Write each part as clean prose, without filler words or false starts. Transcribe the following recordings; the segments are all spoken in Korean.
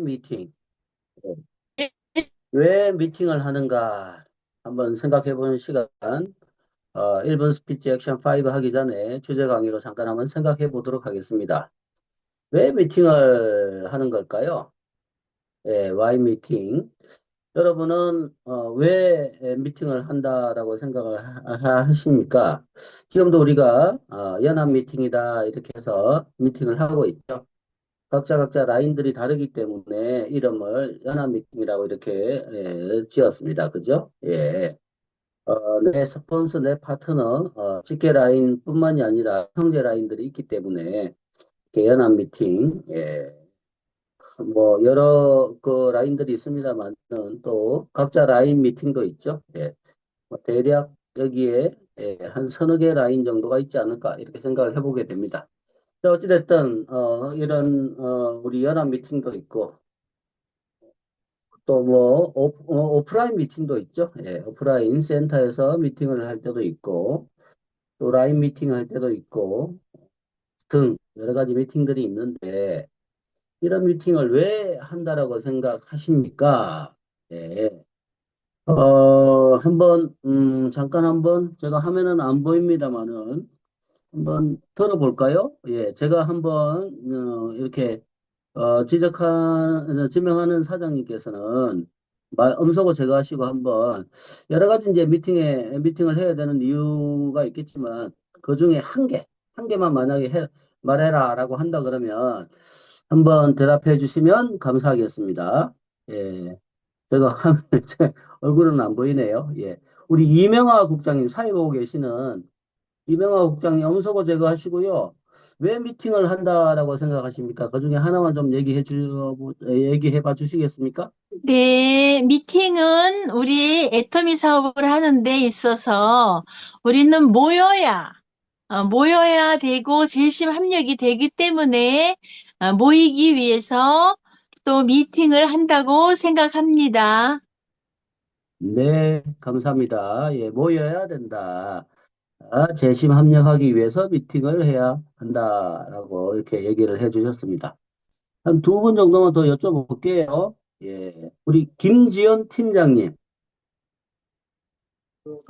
미팅? 왜 미팅을 하는가? 한번 생각해 보는 시간. 1분 스피치 액션 5 하기 전에 주제 강의로 잠깐 한번 생각해 보도록 하겠습니다. 왜 미팅을 하는 걸까요? why 미팅? 여러분은 왜 미팅을 한다라고 생각을 하십니까? 지금도 우리가 연합 미팅이다 이렇게 해서 미팅을 하고 있죠. 각자 라인들이 다르기 때문에 이름을 연합 미팅이라고 이렇게 지었습니다. 그죠? 예. 내 스폰서, 내 파트너, 직계 라인뿐만이 아니라 형제 라인들이 있기 때문에 이렇게 연합 미팅, 뭐 여러 그 라인들이 있습니다만 또 각자 라인 미팅도 있죠. 뭐 대략 여기에 한 서너 개 라인 정도가 있지 않을까 이렇게 생각을 해보게 됩니다. 자, 어찌됐든 이런 우리 연합 미팅도 있고 또 뭐 오프라인 미팅도 있죠. 오프라인 센터에서 미팅을 할 때도 있고 또 라인 미팅 할 때도 있고 등 여러 가지 미팅들이 있는데 이런 미팅을 왜 한다라고 생각하십니까? 네. 한번 잠깐 한번 제가 화면은 안 보입니다만은 한번 들어볼까요? 제가 한번 이렇게 지명하는 사장님께서는 음소거 제거하시고 한번 여러 가지 이제 미팅을 해야 되는 이유가 있겠지만 그 중에 한 개만 만약에 말해라라고 한다 그러면 한번 대답해 주시면 감사하겠습니다. 예, 제가 화면, 제 얼굴은 안 보이네요. 우리 이명화 국장님, 사회 보고 계시는 이명화 국장님 음소거 제거하시고요. 왜 미팅을 한다라고 생각하십니까? 그 중에 하나만 좀 얘기해 봐 주시겠습니까? 네, 미팅은 우리 애터미 사업을 하는 데 있어서 우리는 모여야 되고 재심 합력이 되기 때문에 모이기 위해서 또 미팅을 한다고 생각합니다. 네, 감사합니다. 모여야 된다. 재심 합력하기 위해서 미팅을 해야 한다라고 이렇게 얘기를 해 주셨습니다. 한 두 분 정도만 더 여쭤볼게요. 우리 김지연 팀장님,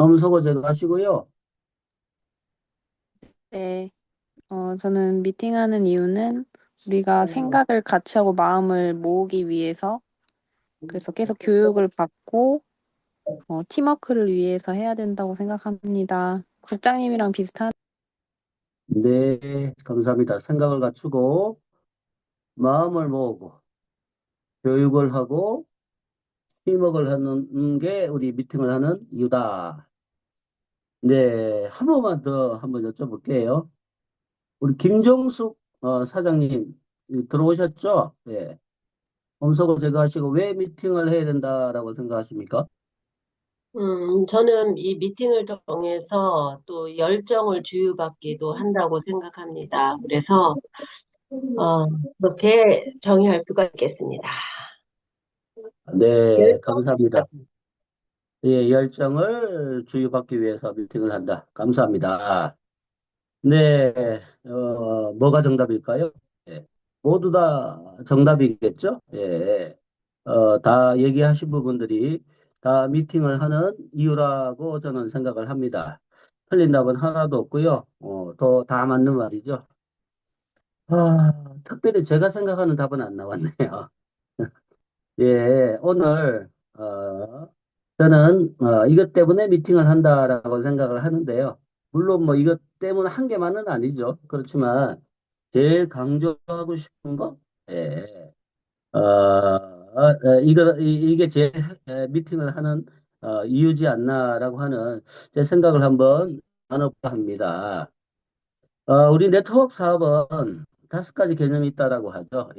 음소거 제거하시고요. 네, 저는 미팅하는 이유는 우리가 생각을 같이 하고 마음을 모으기 위해서, 그래서 계속 교육을 받고, 팀워크를 위해서 해야 된다고 생각합니다. 국장님이랑 비슷한. 네, 감사합니다. 생각을 갖추고 마음을 모으고 교육을 하고 팀워크를 하는 게 우리 미팅을 하는 이유다. 네, 한 번만 더 한번 여쭤볼게요. 우리 김종숙 사장님 들어오셨죠? 엄석을 제거하시고 왜 미팅을 해야 된다라고 생각하십니까? 저는 이 미팅을 통해서 또 열정을 주유받기도 한다고 생각합니다. 그래서, 어, 그렇게 정의할 수가 있겠습니다. 네, 열정 감사합니다. 열정을 주유받기 위해서 미팅을 한다. 감사합니다. 네, 뭐가 정답일까요? 예, 모두 다 정답이겠죠? 다 얘기하신 부분들이 다 미팅을 하는 이유라고 저는 생각을 합니다. 틀린 답은 하나도 없고요. 더 다 맞는 말이죠. 특별히 제가 생각하는 답은 안 나왔네요. 오늘, 저는, 이것 때문에 미팅을 한다라고 생각을 하는데요. 물론 뭐 이것 때문 한 개만은 아니죠. 그렇지만, 제일 강조하고 싶은 거, 예, 이게 제 미팅을 하는, 이유지 않나라고 하는 제 생각을 한번 나눠볼까 합니다. 우리 네트워크 사업은 다섯 가지 개념이 있다라고 하죠.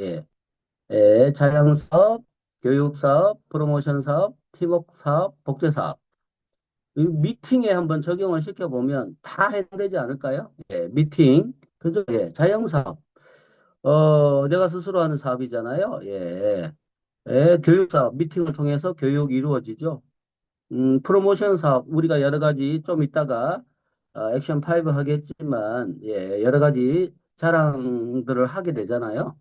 자양사업, 교육사업, 프로모션 사업, 팀워크 사업, 복제사업. 이 미팅에 한번 적용을 시켜보면 다 해당되지 않을까요? 미팅, 그죠? 자영사업. 내가 스스로 하는 사업이잖아요. 교육사업, 미팅을 통해서 교육이 이루어지죠. 프로모션 사업, 우리가 여러 가지 좀 이따가 액션 5 하겠지만, 여러 가지 자랑들을 하게 되잖아요.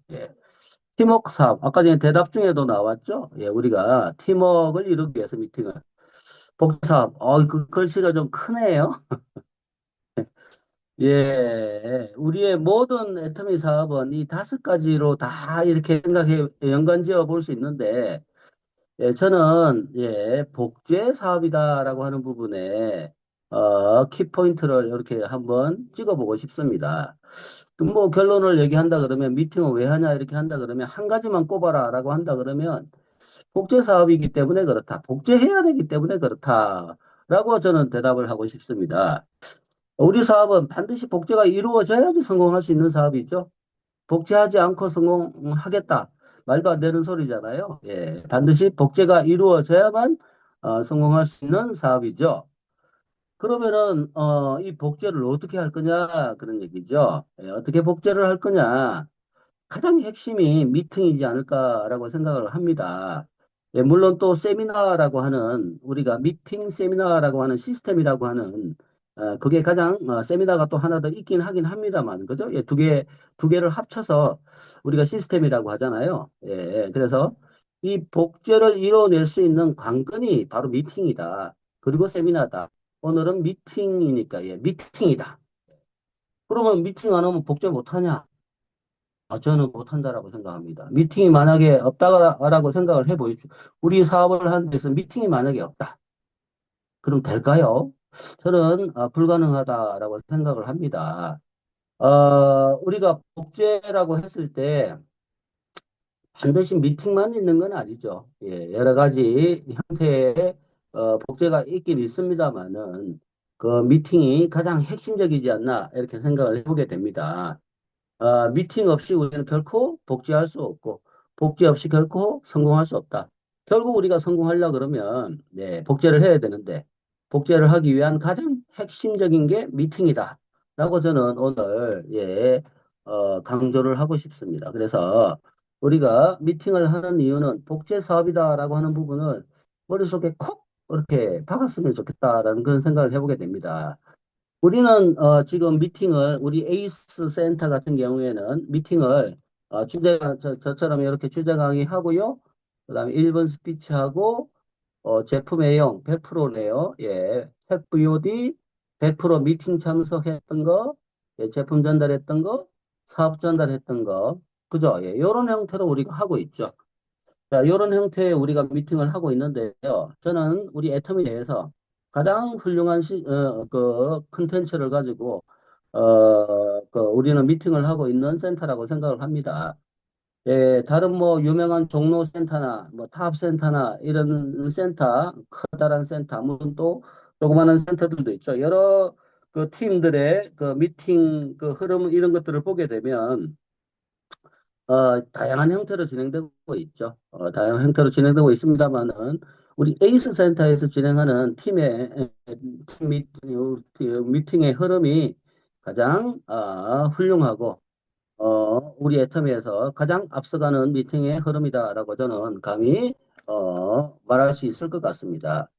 팀워크 사업. 아까 전에 대답 중에도 나왔죠? 예, 우리가 팀워크를 이루기 위해서 미팅을. 복제 사업. 그 글씨가 좀 크네요. 예, 우리의 모든 애터미 사업은 이 다섯 가지로 다 이렇게 생각해, 연관지어 볼 수 있는데, 예, 저는, 예, 복제 사업이다라고 하는 부분에, 키포인트를 이렇게 한번 찍어보고 싶습니다. 그럼 뭐 결론을 얘기한다 그러면 미팅을 왜 하냐 이렇게 한다 그러면 한 가지만 꼽아라라고 한다 그러면 복제 사업이기 때문에 그렇다. 복제해야 되기 때문에 그렇다라고 저는 대답을 하고 싶습니다. 우리 사업은 반드시 복제가 이루어져야지 성공할 수 있는 사업이죠. 복제하지 않고 성공하겠다. 말도 안 되는 소리잖아요. 예, 반드시 복제가 이루어져야만 성공할 수 있는 사업이죠. 그러면은 이 복제를 어떻게 할 거냐 그런 얘기죠. 예, 어떻게 복제를 할 거냐. 가장 핵심이 미팅이지 않을까라고 생각을 합니다. 예, 물론 또 세미나라고 하는 우리가 미팅 세미나라고 하는 시스템이라고 하는 그게 가장 세미나가 또 하나 더 있긴 하긴 합니다만 그죠? 예, 두 개를 합쳐서 우리가 시스템이라고 하잖아요. 예, 예. 그래서 이 복제를 이뤄낼 수 있는 관건이 바로 미팅이다. 그리고 세미나다. 오늘은 미팅이니까 예, 미팅이다. 그러면 미팅 안 하면 복제 못 하냐? 저는 못한다라고 생각합니다. 미팅이 만약에 없다라고 생각을 해보십시오. 우리 사업을 하는 데서 미팅이 만약에 없다. 그럼 될까요? 저는 불가능하다라고 생각을 합니다. 우리가 복제라고 했을 때 반드시 미팅만 있는 건 아니죠. 예, 여러 가지 형태의 복제가 있긴 있습니다만은 그 미팅이 가장 핵심적이지 않나 이렇게 생각을 해보게 됩니다. 미팅 없이 우리는 결코 복제할 수 없고, 복제 없이 결코 성공할 수 없다. 결국 우리가 성공하려 그러면, 네, 복제를 해야 되는데, 복제를 하기 위한 가장 핵심적인 게 미팅이다. 라고 저는 오늘, 예, 강조를 하고 싶습니다. 그래서 우리가 미팅을 하는 이유는 복제 사업이다라고 하는 부분을 머릿속에 콕 이렇게 박았으면 좋겠다라는 그런 생각을 해보게 됩니다. 우리는 지금 미팅을 우리 에이스 센터 같은 경우에는 미팅을 저처럼 이렇게 주제 강의하고요. 그다음에 1분 스피치하고 제품 애용 100%네요. 예. 책 VOD 100% 미팅 참석했던 거, 예, 제품 전달했던 거, 사업 전달했던 거. 그죠? 예. 이런 형태로 우리가 하고 있죠. 자, 이런 형태의 우리가 미팅을 하고 있는데요. 저는 우리 애터미 내에서 가장 훌륭한 그 컨텐츠를 가지고 우리는 미팅을 하고 있는 센터라고 생각을 합니다. 예, 다른 뭐 유명한 종로 센터나 뭐 탑 센터나 이런 센터, 커다란 센터, 물론 또 조그마한 센터들도 있죠. 여러 그 팀들의 그 미팅 그 흐름 이런 것들을 보게 되면 다양한 형태로 진행되고 있죠. 다양한 형태로 진행되고 있습니다만은 우리 에이스 센터에서 진행하는 미팅의 흐름이 가장 훌륭하고 우리 애터미에서 가장 앞서가는 미팅의 흐름이다라고 저는 감히 말할 수 있을 것 같습니다.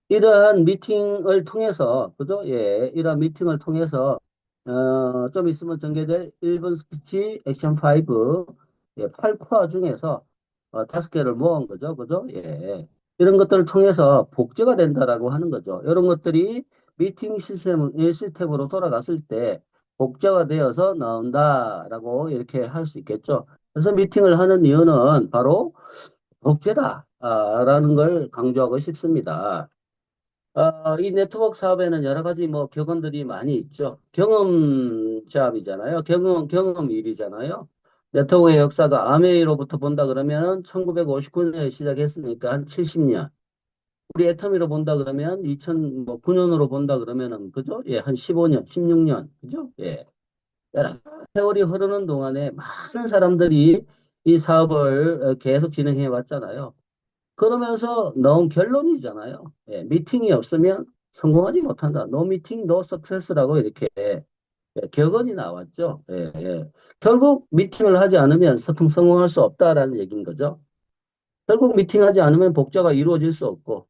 이러한 미팅을 통해서, 그죠? 예, 이러한 미팅을 통해서, 좀 있으면 전개될 1분 스피치 액션 5, 예, 8코어 중에서, 5개를 모은 거죠. 그죠? 예. 이런 것들을 통해서 복제가 된다라고 하는 거죠. 이런 것들이 미팅 시스템으로 돌아갔을 때 복제가 되어서 나온다라고 이렇게 할 수 있겠죠. 그래서 미팅을 하는 이유는 바로 복제다, 라는 걸 강조하고 싶습니다. 이 네트워크 사업에는 여러 가지 뭐 격언들이 많이 있죠. 경험 잡이잖아요. 경험 일이잖아요. 네트워크의 역사가 아메이로부터 본다 그러면 1959년에 시작했으니까 한 70년. 우리 애터미로 본다 그러면 2009년으로 본다 그러면은 그죠? 예, 한 15년, 16년. 그죠? 예. 여러 세월이 흐르는 동안에 많은 사람들이 이 사업을 계속 진행해 왔잖아요. 그러면서 나온 결론이잖아요. 예, 미팅이 없으면 성공하지 못한다. No meeting, no success라고 이렇게 격언이 나왔죠. 예, 예. 결국 미팅을 하지 않으면 성공할 수 없다라는 얘기인 거죠. 결국 미팅하지 않으면 복제가 이루어질 수 없고,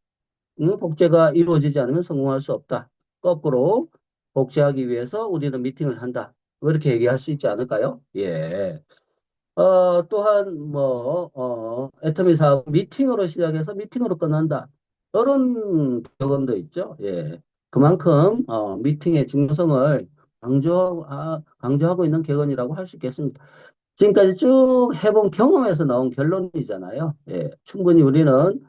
복제가 이루어지지 않으면 성공할 수 없다. 거꾸로 복제하기 위해서 우리는 미팅을 한다. 왜 이렇게 얘기할 수 있지 않을까요? 예. 또한 뭐 애터미 사업 미팅으로 시작해서 미팅으로 끝난다. 이런 격언도 있죠. 예. 그만큼 미팅의 중요성을 강조하고 있는 격언이라고 할 수 있겠습니다. 지금까지 쭉 해본 경험에서 나온 결론이잖아요. 예. 충분히 우리는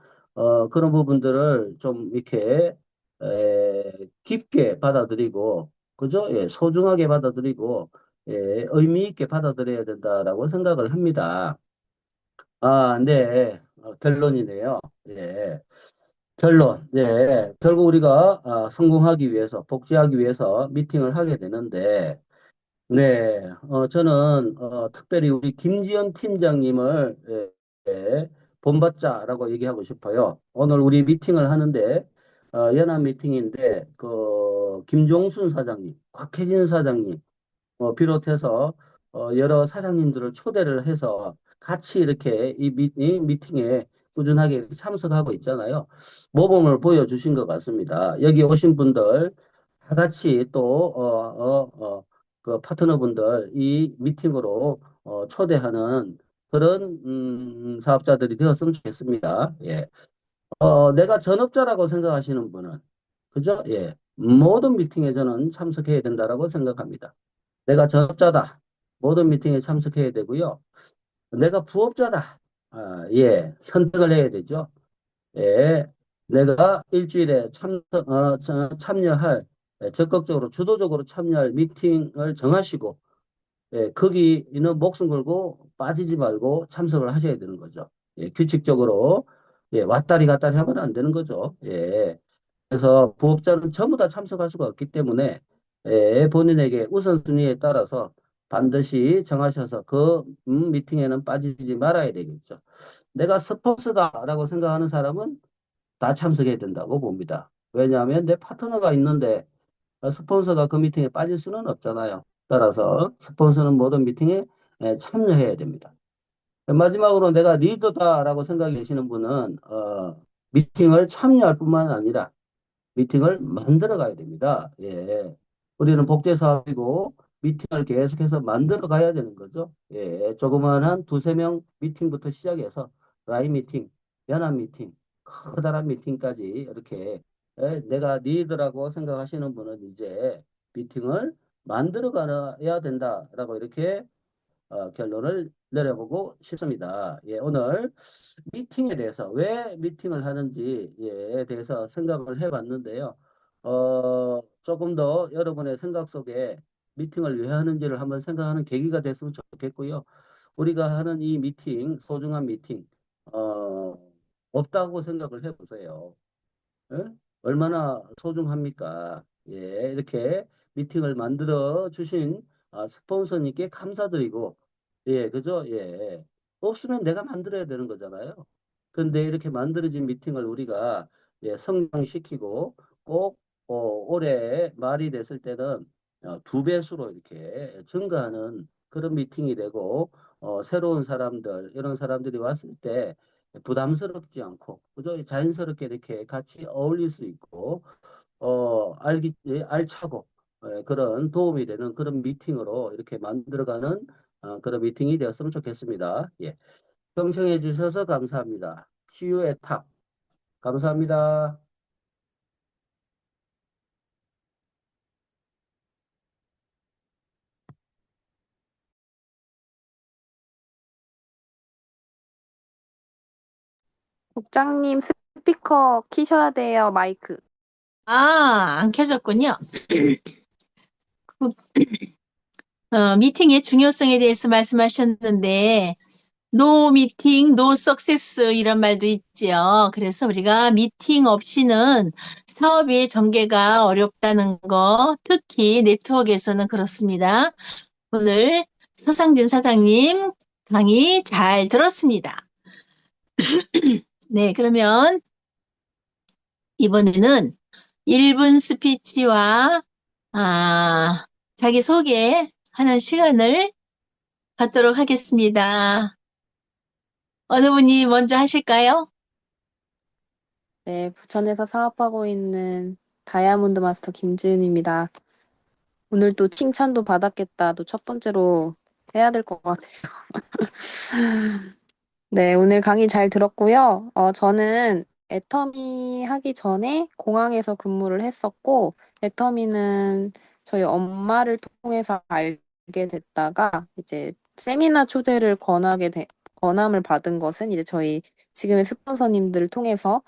그런 부분들을 좀 이렇게 깊게 받아들이고, 그죠? 예. 소중하게 받아들이고, 예. 의미 있게 받아들여야 된다라고 생각을 합니다. 네. 결론이네요. 예. 결론. 예. 결국 우리가 성공하기 위해서, 복지하기 위해서 미팅을 하게 되는데, 네, 저는 특별히 우리 김지연 팀장님을 본받자라고 얘기하고 싶어요. 오늘 우리 미팅을 하는데 연합 미팅인데 그 김종순 사장님, 곽혜진 사장님 비롯해서 여러 사장님들을 초대를 해서 같이 이렇게 이 미팅에 꾸준하게 참석하고 있잖아요. 모범을 보여주신 것 같습니다. 여기 오신 분들 다 같이 또 그 파트너분들 이 미팅으로 초대하는 그런 사업자들이 되었으면 좋겠습니다. 예. 내가 전업자라고 생각하시는 분은 그죠? 예. 모든 미팅에 저는 참석해야 된다라고 생각합니다. 내가 전업자다. 모든 미팅에 참석해야 되고요. 내가 부업자다. 예, 선택을 해야 되죠. 예, 내가 일주일에 참여할, 적극적으로, 주도적으로 참여할 미팅을 정하시고, 예, 거기는 목숨 걸고 빠지지 말고 참석을 하셔야 되는 거죠. 예, 규칙적으로, 예, 왔다리 갔다리 하면 안 되는 거죠. 예. 그래서 부업자는 전부 다 참석할 수가 없기 때문에 본인에게 우선순위에 따라서 반드시 정하셔서 그 미팅에는 빠지지 말아야 되겠죠. 내가 스폰서다라고 생각하는 사람은 다 참석해야 된다고 봅니다. 왜냐하면 내 파트너가 있는데 스폰서가 그 미팅에 빠질 수는 없잖아요. 따라서 스폰서는 모든 미팅에 참여해야 됩니다. 마지막으로 내가 리더다라고 생각이 되시는 분은 미팅을 참여할 뿐만 아니라 미팅을 만들어 가야 됩니다. 예. 우리는 복제사업이고 미팅을 계속해서 만들어 가야 되는 거죠. 예. 조그만한 두세 명 미팅부터 시작해서 라인 미팅, 연합 미팅, 커다란 미팅까지 이렇게 내가 리더라고 생각하시는 분은 이제 미팅을 만들어 가야 된다라고 이렇게 결론을 내려보고 싶습니다. 예, 오늘 미팅에 대해서 왜 미팅을 하는지에 대해서 생각을 해봤는데요. 조금 더 여러분의 생각 속에 미팅을 왜 하는지를 한번 생각하는 계기가 됐으면 좋겠고요. 우리가 하는 이 미팅, 소중한 미팅, 어, 없다고 생각을 해보세요. 예? 얼마나 소중합니까? 예, 이렇게 미팅을 만들어 주신 스폰서님께 감사드리고, 예, 그죠? 예. 없으면 내가 만들어야 되는 거잖아요. 근데 이렇게 만들어진 미팅을 우리가 성장시키고 꼭 올해 말이 됐을 때는 두 배수로 이렇게 증가하는 그런 미팅이 되고 새로운 사람들, 이런 사람들이 왔을 때 부담스럽지 않고 그저 자연스럽게 이렇게 같이 어울릴 수 있고 알차고 그런 도움이 되는 그런 미팅으로 이렇게 만들어가는 그런 미팅이 되었으면 좋겠습니다. 예. 경청해 주셔서 감사합니다. 치유의 탑 감사합니다. 국장님 스피커 키셔야 돼요, 마이크. 안 켜졌군요. 미팅의 중요성에 대해서 말씀하셨는데, no meeting, no success 이런 말도 있죠. 그래서 우리가 미팅 없이는 사업의 전개가 어렵다는 거, 특히 네트워크에서는 그렇습니다. 오늘 서상진 사장님 강의 잘 들었습니다. 네, 그러면 이번에는 1분 스피치와 자기 소개하는 시간을 갖도록 하겠습니다. 어느 분이 먼저 하실까요? 네, 부천에서 사업하고 있는 다이아몬드 마스터 김지은입니다. 오늘 또 칭찬도 받았겠다. 또 첫 번째로 해야 될 것 같아요. 네, 오늘 강의 잘 들었고요. 저는 애터미 하기 전에 공항에서 근무를 했었고, 애터미는 저희 엄마를 통해서 알게 됐다가, 이제 세미나 초대를 권함을 받은 것은 이제 저희 지금의 스폰서님들을 통해서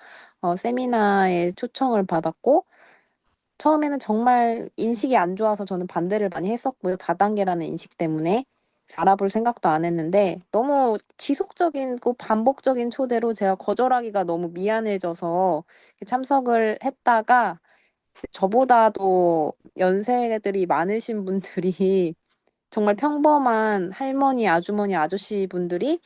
세미나에 초청을 받았고, 처음에는 정말 인식이 안 좋아서 저는 반대를 많이 했었고요. 다단계라는 인식 때문에 알아볼 생각도 안 했는데 너무 지속적인 그 반복적인 초대로 제가 거절하기가 너무 미안해져서 참석을 했다가 저보다도 연세들이 많으신 분들이 정말 평범한 할머니, 아주머니, 아저씨 분들이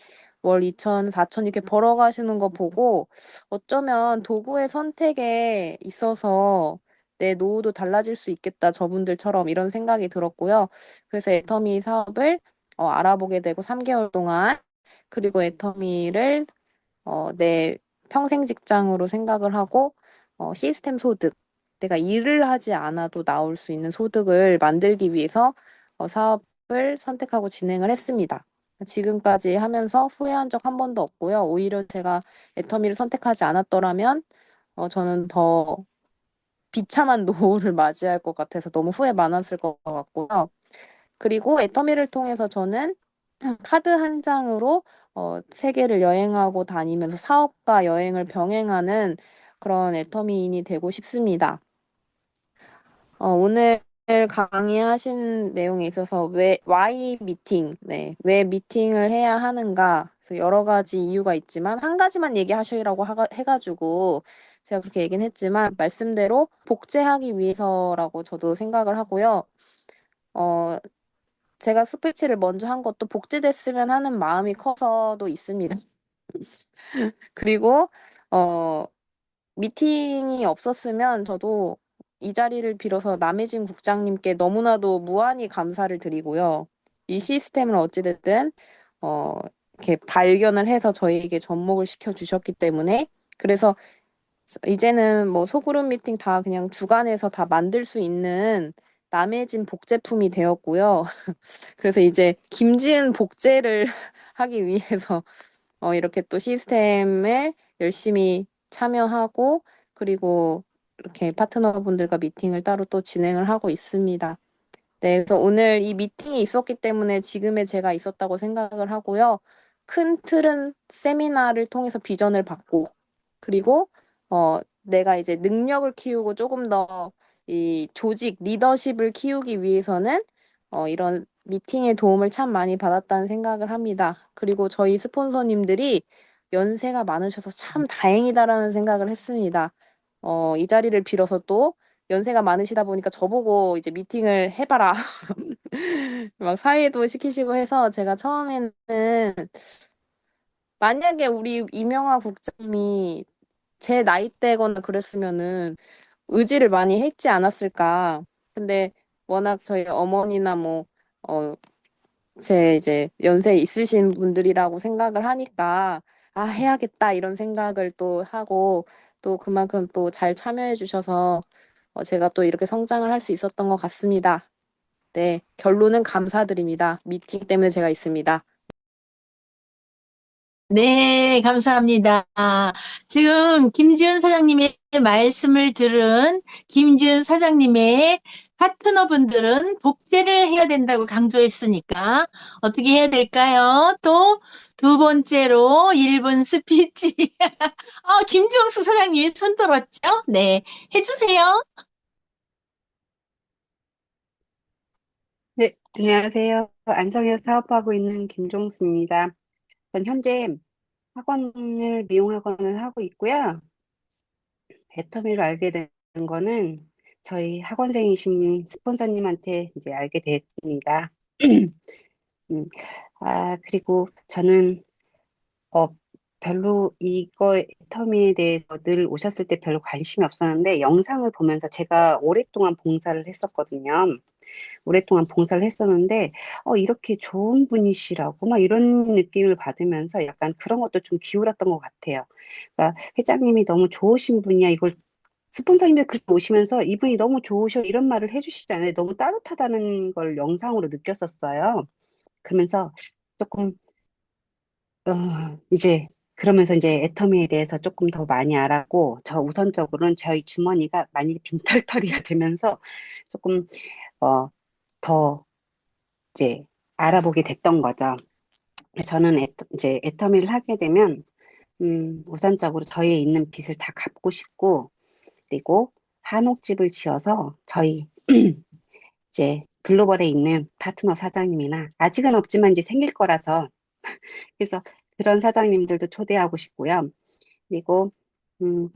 월 2천, 4천 이렇게 벌어가시는 거 보고 어쩌면 도구의 선택에 있어서 내 노후도 달라질 수 있겠다, 저분들처럼 이런 생각이 들었고요. 그래서 애터미 사업을 알아보게 되고 3개월 동안 그리고 애터미를 내 평생 직장으로 생각을 하고 시스템 소득, 내가 일을 하지 않아도 나올 수 있는 소득을 만들기 위해서 사업을 선택하고 진행을 했습니다. 지금까지 하면서 후회한 적 한 번도 없고요. 오히려 제가 애터미를 선택하지 않았더라면 저는 더 비참한 노후를 맞이할 것 같아서 너무 후회 많았을 것 같고요. 그리고 애터미를 통해서 저는 카드 한 장으로 세계를 여행하고 다니면서 사업과 여행을 병행하는 그런 애터미인이 되고 싶습니다. 오늘 강의하신 내용에 있어서 why 미팅, 네, 왜 미팅을 해야 하는가, 그래서 여러 가지 이유가 있지만 한 가지만 얘기하시라고 해가지고 제가 그렇게 얘기는 했지만 말씀대로 복제하기 위해서라고 저도 생각을 하고요. 제가 스피치를 먼저 한 것도 복제됐으면 하는 마음이 커서도 있습니다. 그리고 미팅이 없었으면 저도 이 자리를 빌어서 남해진 국장님께 너무나도 무한히 감사를 드리고요. 이 시스템을 어찌됐든 이렇게 발견을 해서 저희에게 접목을 시켜주셨기 때문에 그래서 이제는 뭐 소그룹 미팅 다 그냥 주간에서 다 만들 수 있는 남해진 복제품이 되었고요. 그래서 이제 김지은 복제를 하기 위해서 이렇게 또 시스템을 열심히 참여하고 그리고 이렇게 파트너분들과 미팅을 따로 또 진행을 하고 있습니다. 네, 그래서 오늘 이 미팅이 있었기 때문에 지금의 제가 있었다고 생각을 하고요. 큰 틀은 세미나를 통해서 비전을 받고 그리고 내가 이제 능력을 키우고 조금 더 이 조직 리더십을 키우기 위해서는 이런 미팅의 도움을 참 많이 받았다는 생각을 합니다. 그리고 저희 스폰서님들이 연세가 많으셔서 참 다행이다라는 생각을 했습니다. 이 자리를 빌어서 또 연세가 많으시다 보니까 저보고 이제 미팅을 해봐라. 막 사회도 시키시고 해서 제가 처음에는 만약에 우리 이명화 국장님이 제 나이대거나 그랬으면은 의지를 많이 했지 않았을까. 근데 워낙 저희 어머니나 뭐, 제 이제 연세 있으신 분들이라고 생각을 하니까, 아, 해야겠다 이런 생각을 또 하고, 또 그만큼 또 잘 참여해 주셔서 제가 또 이렇게 성장을 할 수 있었던 것 같습니다. 네, 결론은 감사드립니다. 미팅 때문에 제가 있습니다. 네, 감사합니다. 지금 김지은 사장님의 말씀을 들은 김지은 사장님의 파트너분들은 복제를 해야 된다고 강조했으니까 어떻게 해야 될까요? 또 두 번째로 1분 스피치. 김정수 사장님이 손 들었죠? 네, 해주세요. 네, 안녕하세요. 안성에서 사업하고 있는 김종수입니다. 전 현재 학원을, 미용학원을 하고 있고요. 애터미를 알게 된 거는 저희 학원생이신 스폰서님한테 이제 알게 됐습니다. 음, 그리고 저는, 어, 별로 이거 애터미에 대해서 늘 오셨을 때 별로 관심이 없었는데 영상을 보면서 제가 오랫동안 봉사를 했었거든요. 오랫동안 봉사를 했었는데, 이렇게 좋은 분이시라고, 막 이런 느낌을 받으면서 약간 그런 것도 좀 기울었던 것 같아요. 그러니까 회장님이 너무 좋으신 분이야. 이걸 스폰서님이 그렇게 오시면서 이분이 너무 좋으셔. 이런 말을 해주시잖아요. 너무 따뜻하다는 걸 영상으로 느꼈었어요. 그러면서 조금 이제 그러면서 이제 애터미에 대해서 조금 더 많이 알았고 저 우선적으로는 저희 주머니가 많이 빈털터리가 되면서 조금 어, 더 이제 알아보게 됐던 거죠. 그래서 저는 이제 애터미를 하게 되면 우선적으로 저희에 있는 빚을 다 갚고 싶고 그리고 한옥집을 지어서 저희 이제 글로벌에 있는 파트너 사장님이나 아직은 없지만 이제 생길 거라서 그래서 그런 사장님들도 초대하고 싶고요. 그리고 음,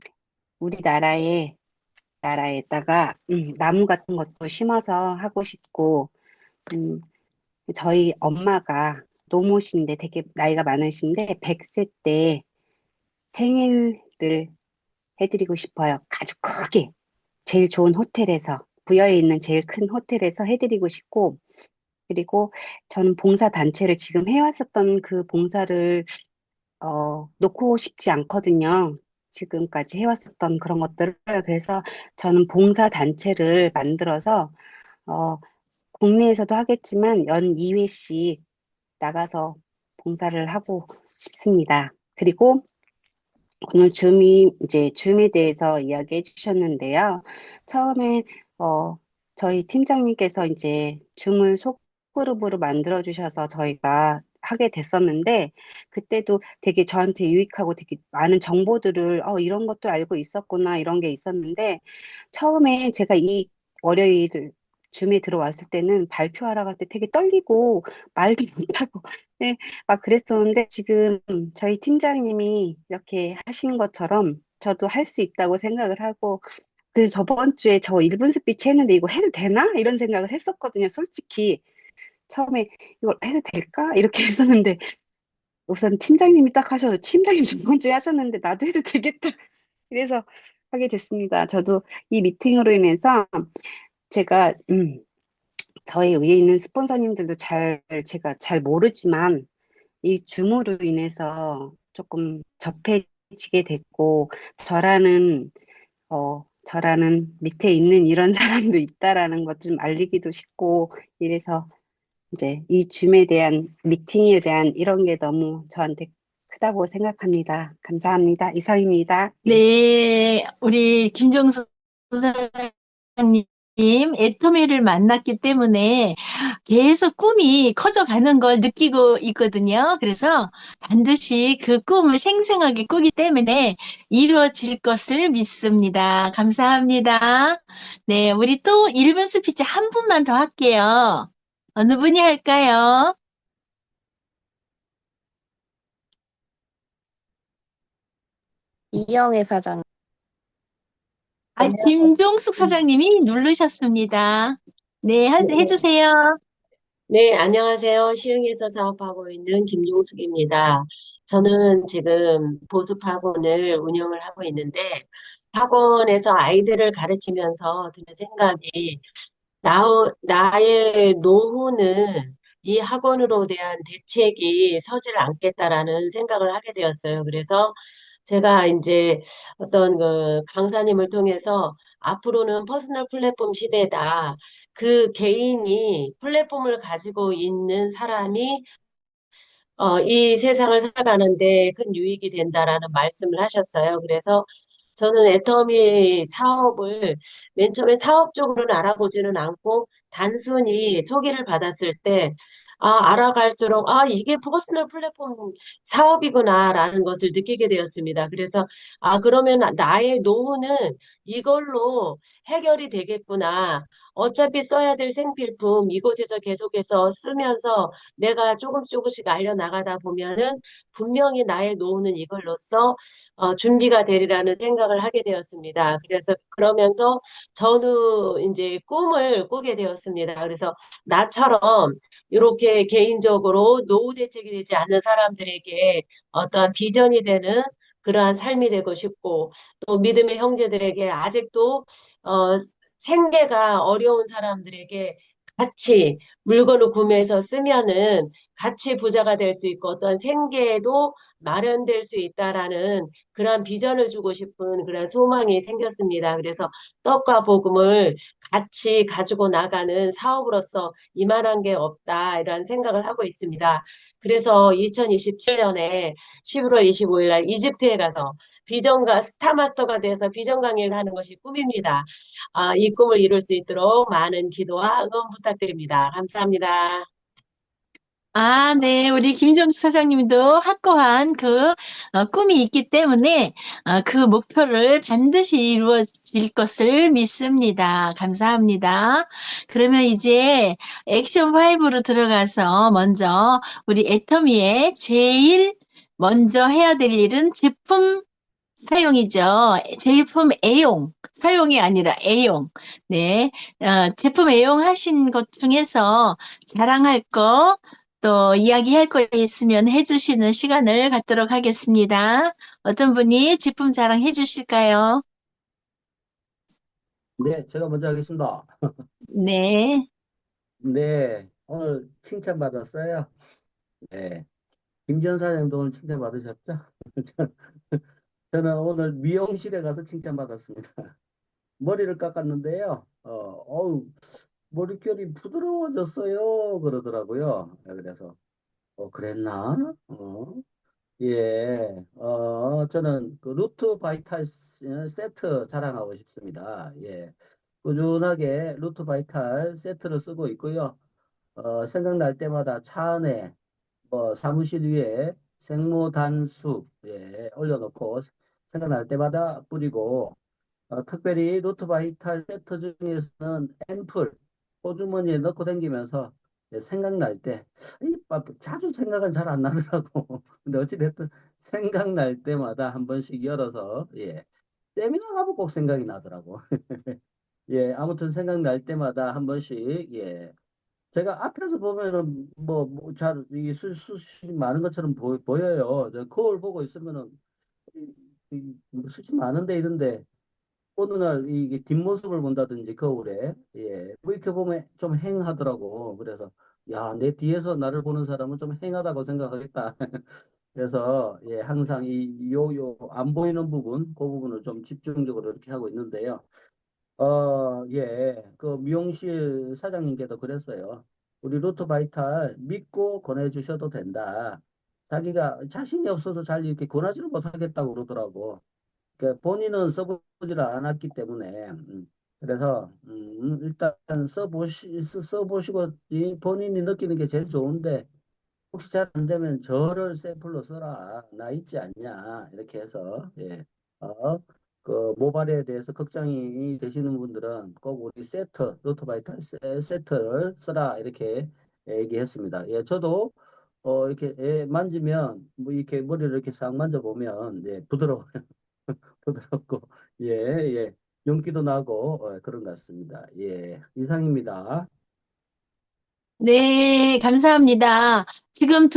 나라에다가 나무 같은 것도 심어서 하고 싶고 음, 저희 엄마가 노모신데 되게 나이가 많으신데 100세 때 생일을 해드리고 싶어요. 아주 크게 제일 좋은 호텔에서 부여에 있는 제일 큰 호텔에서 해드리고 싶고 그리고 저는 봉사 단체를 지금 해왔었던 그 봉사를 놓고 싶지 않거든요. 지금까지 해왔었던 그런 것들을 그래서 저는 봉사 단체를 만들어서 어, 국내에서도 하겠지만 연 2회씩 나가서 봉사를 하고 싶습니다. 그리고 오늘 이제 줌에 대해서 이야기해 주셨는데요. 처음에, 어, 저희 팀장님께서 이제 줌을 소그룹으로 만들어 주셔서 저희가 하게 됐었는데, 그때도 되게 저한테 유익하고 되게 많은 정보들을, 이런 것도 알고 있었구나, 이런 게 있었는데, 처음에 제가 이 월요일 줌에 들어왔을 때는 발표하러 갈 때 되게 떨리고 말도 못하고 네, 막 그랬었는데 지금 저희 팀장님이 이렇게 하신 것처럼 저도 할 수 있다고 생각을 하고 그래서 저번 주에 저 1분 스피치 했는데 이거 해도 되나? 이런 생각을 했었거든요. 솔직히 처음에 이걸 해도 될까? 이렇게 했었는데 우선 팀장님이 딱 하셔서 팀장님 저번 주에 하셨는데 나도 해도 되겠다. 그래서 하게 됐습니다. 저도 이 미팅으로 인해서 제가 저희 위에 있는 스폰서님들도 제가 잘 모르지만 이 줌으로 인해서 조금 접해지게 됐고 저라는 밑에 있는 이런 사람도 있다라는 것 좀 알리기도 싶고 이래서 이제 이 줌에 대한 미팅에 대한 이런 게 너무 저한테 크다고 생각합니다. 감사합니다. 이상입니다. 네. 네, 우리 김정수 사장님, 애터미를 만났기 때문에 계속 꿈이 커져가는 걸 느끼고 있거든요. 그래서 반드시 그 꿈을 생생하게 꾸기 때문에 이루어질 것을 믿습니다. 감사합니다. 네, 우리 또 1분 스피치 한 분만 더 할게요. 어느 분이 할까요? 이영애 사장. 김종숙 사장님이 누르셨습니다. 네, 해주세요. 네, 안녕하세요. 시흥에서 사업하고 있는 김종숙입니다. 저는 지금 보습학원을 운영을 하고 있는데, 학원에서 아이들을 가르치면서 드는 생각이, 나의 노후는 이 학원으로 대한 대책이 서질 않겠다라는 생각을 하게 되었어요. 그래서 제가 이제 어떤 그 강사님을 통해서 앞으로는 퍼스널 플랫폼 시대다. 그 개인이 플랫폼을 가지고 있는 사람이 이 세상을 살아가는데 큰 유익이 된다라는 말씀을 하셨어요. 그래서 저는 애터미 사업을 맨 처음에 사업적으로는 알아보지는 않고 단순히 소개를 받았을 때, 알아갈수록, 이게 퍼스널 플랫폼 사업이구나라는 것을 느끼게 되었습니다. 그래서, 그러면 나의 노후는 이걸로 해결이 되겠구나. 어차피 써야 될 생필품 이곳에서 계속해서 쓰면서 내가 조금씩 알려나가다 보면은 분명히 나의 노후는 이걸로써 준비가 되리라는 생각을 하게 되었습니다. 그래서 그러면서 저도 이제 꿈을 꾸게 되었습니다. 그래서 나처럼 이렇게 개인적으로 노후 대책이 되지 않는 사람들에게 어떠한 비전이 되는 그러한 삶이 되고 싶고 또 믿음의 형제들에게 아직도 어, 생계가 어려운 사람들에게 같이 물건을 구매해서 쓰면은 같이 부자가 될 수 있고 어떤 생계에도 마련될 수 있다라는 그런 비전을 주고 싶은 그런 소망이 생겼습니다. 그래서 떡과 복음을 같이 가지고 나가는 사업으로서 이만한 게 없다 이런 생각을 하고 있습니다. 그래서 2027년에 11월 25일 날 이집트에 가서 비전가 스타마스터가 돼서 비전 강의를 하는 것이 꿈입니다. 이 꿈을 이룰 수 있도록 많은 기도와 응원 부탁드립니다. 감사합니다. 아, 네. 우리 김정수 사장님도 확고한 꿈이 있기 때문에 그 목표를 반드시 이루어질 것을 믿습니다. 감사합니다. 그러면 이제 액션 5로 들어가서 먼저 우리 애터미의 제일 먼저 해야 될 일은 제품 사용이죠. 제품 애용, 사용이 아니라 애용. 네. 제품 애용하신 것 중에서 자랑할 거, 또 이야기할 거 있으면 해주시는 시간을 갖도록 하겠습니다. 어떤 분이 제품 자랑해 주실까요? 네, 제가 먼저 하겠습니다. 네. 네, 오늘 칭찬받았어요. 네, 김지현 사장님도 오늘 칭찬받으셨죠? 저는 오늘 미용실에 가서 칭찬받았습니다. 머리를 깎았는데요. 어우, 머릿결이 부드러워졌어요. 그러더라고요. 네, 그래서, 그랬나? 예, 저는 그 루트 바이탈 세트 자랑하고 싶습니다. 예, 꾸준하게 루트 바이탈 세트를 쓰고 있고요. 생각날 때마다 차 안에 사무실 위에 생모단수 예, 올려놓고 생각날 때마다 뿌리고 특별히 루트바이탈 세트 중에서는 앰플 호주머니에 넣고 다니면서 예, 생각날 때 자주 생각은 잘 안 나더라고. 근데 어찌됐든 생각날 때마다 한 번씩 열어서 예, 세미나 가면 꼭 생각이 나더라고. 예, 아무튼 생각날 때마다 한 번씩 예, 제가 앞에서 보면은 이 숱이 많은 것처럼 보여요. 저 거울 보고 있으면은 숱이 많은데 이런데 어느 날 이게 뒷모습을 본다든지 거울에 뭐 이렇게 보면 좀 행하더라고. 그래서 야, 내 뒤에서 나를 보는 사람은 좀 행하다고 생각하겠다. 그래서 항상 이 요 안 보이는 부분, 그 부분을 좀 집중적으로 이렇게 하고 있는데요. 그 미용실 사장님께도 그랬어요. 우리 루트바이탈 믿고 권해주셔도 된다. 자기가 자신이 없어서 잘 이렇게 권하지를 못하겠다고 그러더라고. 그러니까 본인은 써보지를 않았기 때문에 그래서 일단 써보시고 본인이 느끼는 게 제일 좋은데 혹시 잘 안 되면 저를 샘플로 써라. 나 있지 않냐. 이렇게 해서, 예. 어, 그 모발에 대해서 걱정이 되시는 분들은 꼭 우리 로토바이탈 세트를 써라. 이렇게 얘기했습니다. 예, 저도, 이렇게 만지면, 뭐 이렇게 머리를 이렇게 싹 만져보면, 예, 부드러워요. 부드럽고, 예, 예. 윤기도 나고, 그런 것 같습니다. 예, 이상입니다. 네, 감사합니다. 지금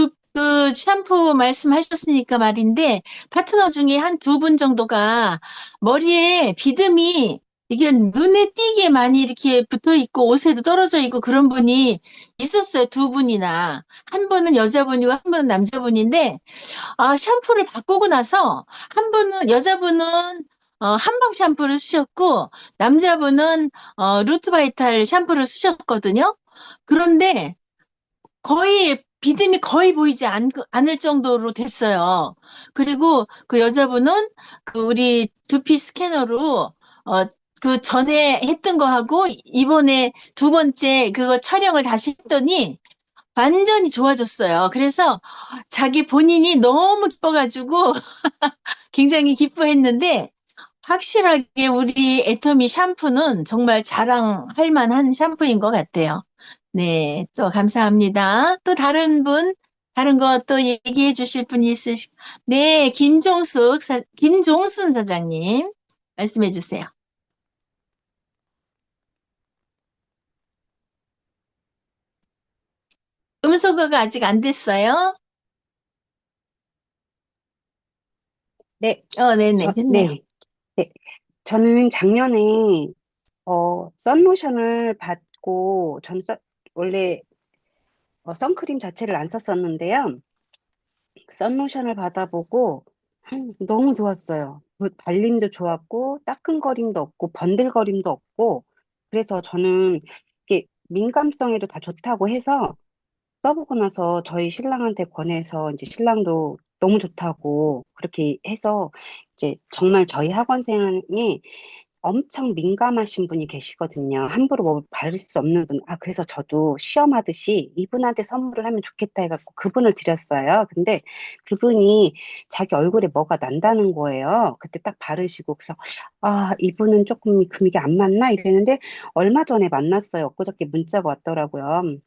샴푸 말씀하셨으니까 말인데, 파트너 중에 한 두 분 정도가 머리에 비듬이 이게 눈에 띄게 많이 이렇게 붙어 있고 옷에도 떨어져 있고 그런 분이 있었어요. 두 분이나. 한 분은 여자분이고 한 분은 남자분인데, 샴푸를 바꾸고 나서 한 분은, 여자분은 한방 샴푸를 쓰셨고, 남자분은 루트바이탈 샴푸를 쓰셨거든요. 그런데 거의 비듬이 거의 보이지 않을 정도로 됐어요. 그리고 그 여자분은 그 우리 두피 스캐너로 그 전에 했던 거하고 이번에 두 번째 그거 촬영을 다시 했더니 완전히 좋아졌어요. 그래서 자기 본인이 너무 기뻐가지고 굉장히 기뻐했는데 확실하게 우리 애터미 샴푸는 정말 자랑할 만한 샴푸인 것 같아요. 네, 또 감사합니다. 또 다른 거 또 얘기해 주실 분이 네, 김종순 사장님, 말씀해 주세요. 음소거가 아직 안 됐어요? 네, 네네, 됐네요. 네, 네. 저는 작년에 선로션을 받고 원래 선크림 자체를 안 썼었는데요. 썬로션을 받아보고 너무 좋았어요. 그 발림도 좋았고, 따끔거림도 없고, 번들거림도 없고, 그래서 저는 이게 민감성에도 다 좋다고 해서 써보고 나서 저희 신랑한테 권해서 이제 신랑도 너무 좋다고 그렇게 해서 이제 정말 저희 학원생이 엄청 민감하신 분이 계시거든요. 함부로 뭐 바를 수 없는 분. 아, 그래서 저도 시험하듯이 이분한테 선물을 하면 좋겠다 해갖고 그분을 드렸어요. 근데 그분이 자기 얼굴에 뭐가 난다는 거예요. 그때 딱 바르시고. 그래서, 아, 이분은 조금 금이 안 맞나? 이랬는데 얼마 전에 만났어요. 엊그저께 문자가 왔더라고요.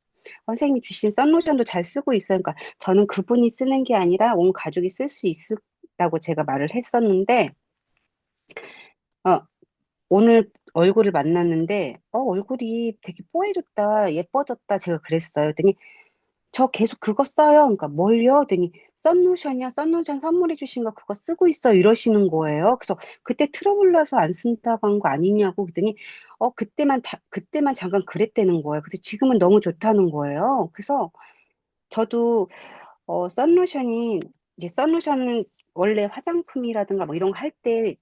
선생님이 주신 썬로션도 잘 쓰고 있어요. 그러니까 저는 그분이 쓰는 게 아니라 온 가족이 쓸 수 있다고 제가 말을 했었는데, 어, 오늘 얼굴을 만났는데, 얼굴이 되게 뽀해졌다, 예뻐졌다, 제가 그랬어요. 그랬더니, 저 계속 그거 써요. 그러니까 뭘요? 그랬더니, 썬로션이야, 썬로션 선물해 주신 거 그거 쓰고 있어. 이러시는 거예요. 그래서 그때 트러블 나서 안 쓴다고 한 거 아니냐고. 그랬더니, 그때만 잠깐 그랬다는 거예요. 근데 지금은 너무 좋다는 거예요. 그래서 저도, 이제 썬로션은 원래 화장품이라든가 뭐 이런 거 할 때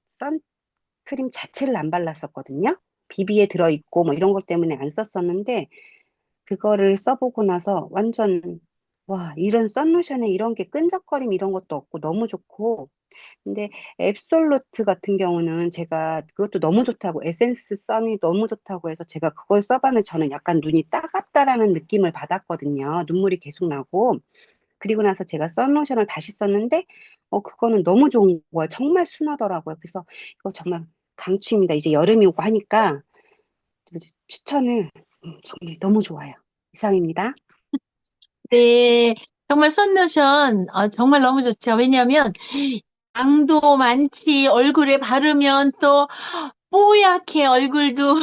크림 자체를 안 발랐었거든요. 비비에 들어있고 뭐 이런 것 때문에 안 썼었는데 그거를 써보고 나서 완전 와, 이런 썬로션에 이런 게 끈적거림 이런 것도 없고 너무 좋고. 근데 앱솔루트 같은 경우는 제가 그것도 너무 좋다고 에센스 선이 너무 좋다고 해서 제가 그걸 써봤는데 저는 약간 눈이 따갑다라는 느낌을 받았거든요. 눈물이 계속 나고. 그리고 나서 제가 썬로션을 다시 썼는데, 그거는 너무 좋은 거예요. 정말 순하더라고요. 그래서 이거 정말 강추입니다. 이제 여름이 오고 하니까 추천을 정말 너무 좋아요. 이상입니다. 네, 정말 썬로션 정말 너무 좋죠. 왜냐하면 양도 많지 얼굴에 바르면 또 뽀얗게 얼굴도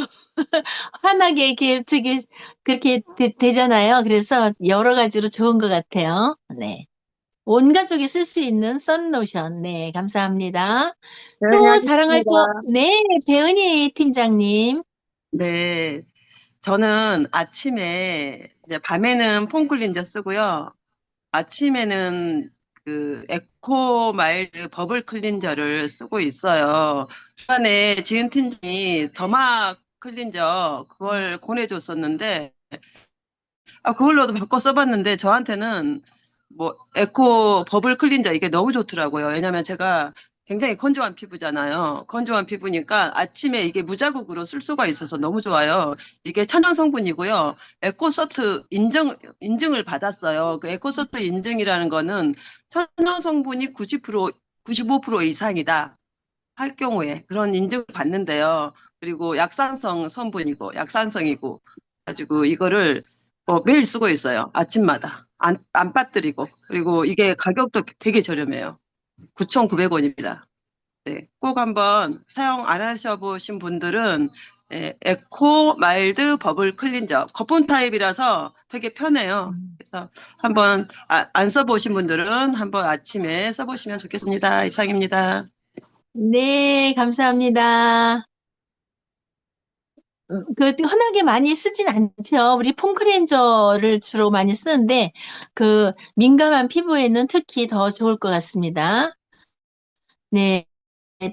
환하게 이렇게 저기 그렇게 되잖아요. 그래서 여러 가지로 좋은 것 같아요. 네. 온 가족이 쓸 수 있는 썬로션. 네, 감사합니다. 네, 또 자랑할 하겠습니다. 거, 네, 배은희 팀장님. 네, 저는 아침에, 이제 밤에는 폼 클린저 쓰고요. 아침에는 그 에코 마일드 버블 클린저를 쓰고 있어요. 중간에 지은 팀장이 더마 클린저 그걸 권해줬었는데, 그걸로도 바꿔 써봤는데 저한테는 뭐 에코 버블 클린저 이게 너무 좋더라고요. 왜냐면 제가 굉장히 건조한 피부잖아요. 건조한 피부니까 아침에 이게 무자국으로 쓸 수가 있어서 너무 좋아요. 이게 천연 성분이고요. 에코서트 인증을 받았어요. 그 에코서트 인증이라는 거는 천연 성분이 90%, 95% 이상이다 할 경우에 그런 인증을 받는데요. 그리고 약산성 성분이고 약산성이고 가지고 이거를 매일 쓰고 있어요. 아침마다. 안 빠뜨리고. 그리고 이게 가격도 되게 저렴해요. 9,900원입니다. 네, 꼭 한번 사용 안 하셔보신 분들은 에코 마일드 버블 클린저 거품 타입이라서 되게 편해요. 그래서 한번 안 써보신 분들은 한번 아침에 써보시면 좋겠습니다. 이상입니다. 네, 감사합니다. 흔하게 많이 쓰진 않죠. 우리 폼크렌저를 주로 많이 쓰는데, 민감한 피부에는 특히 더 좋을 것 같습니다. 네,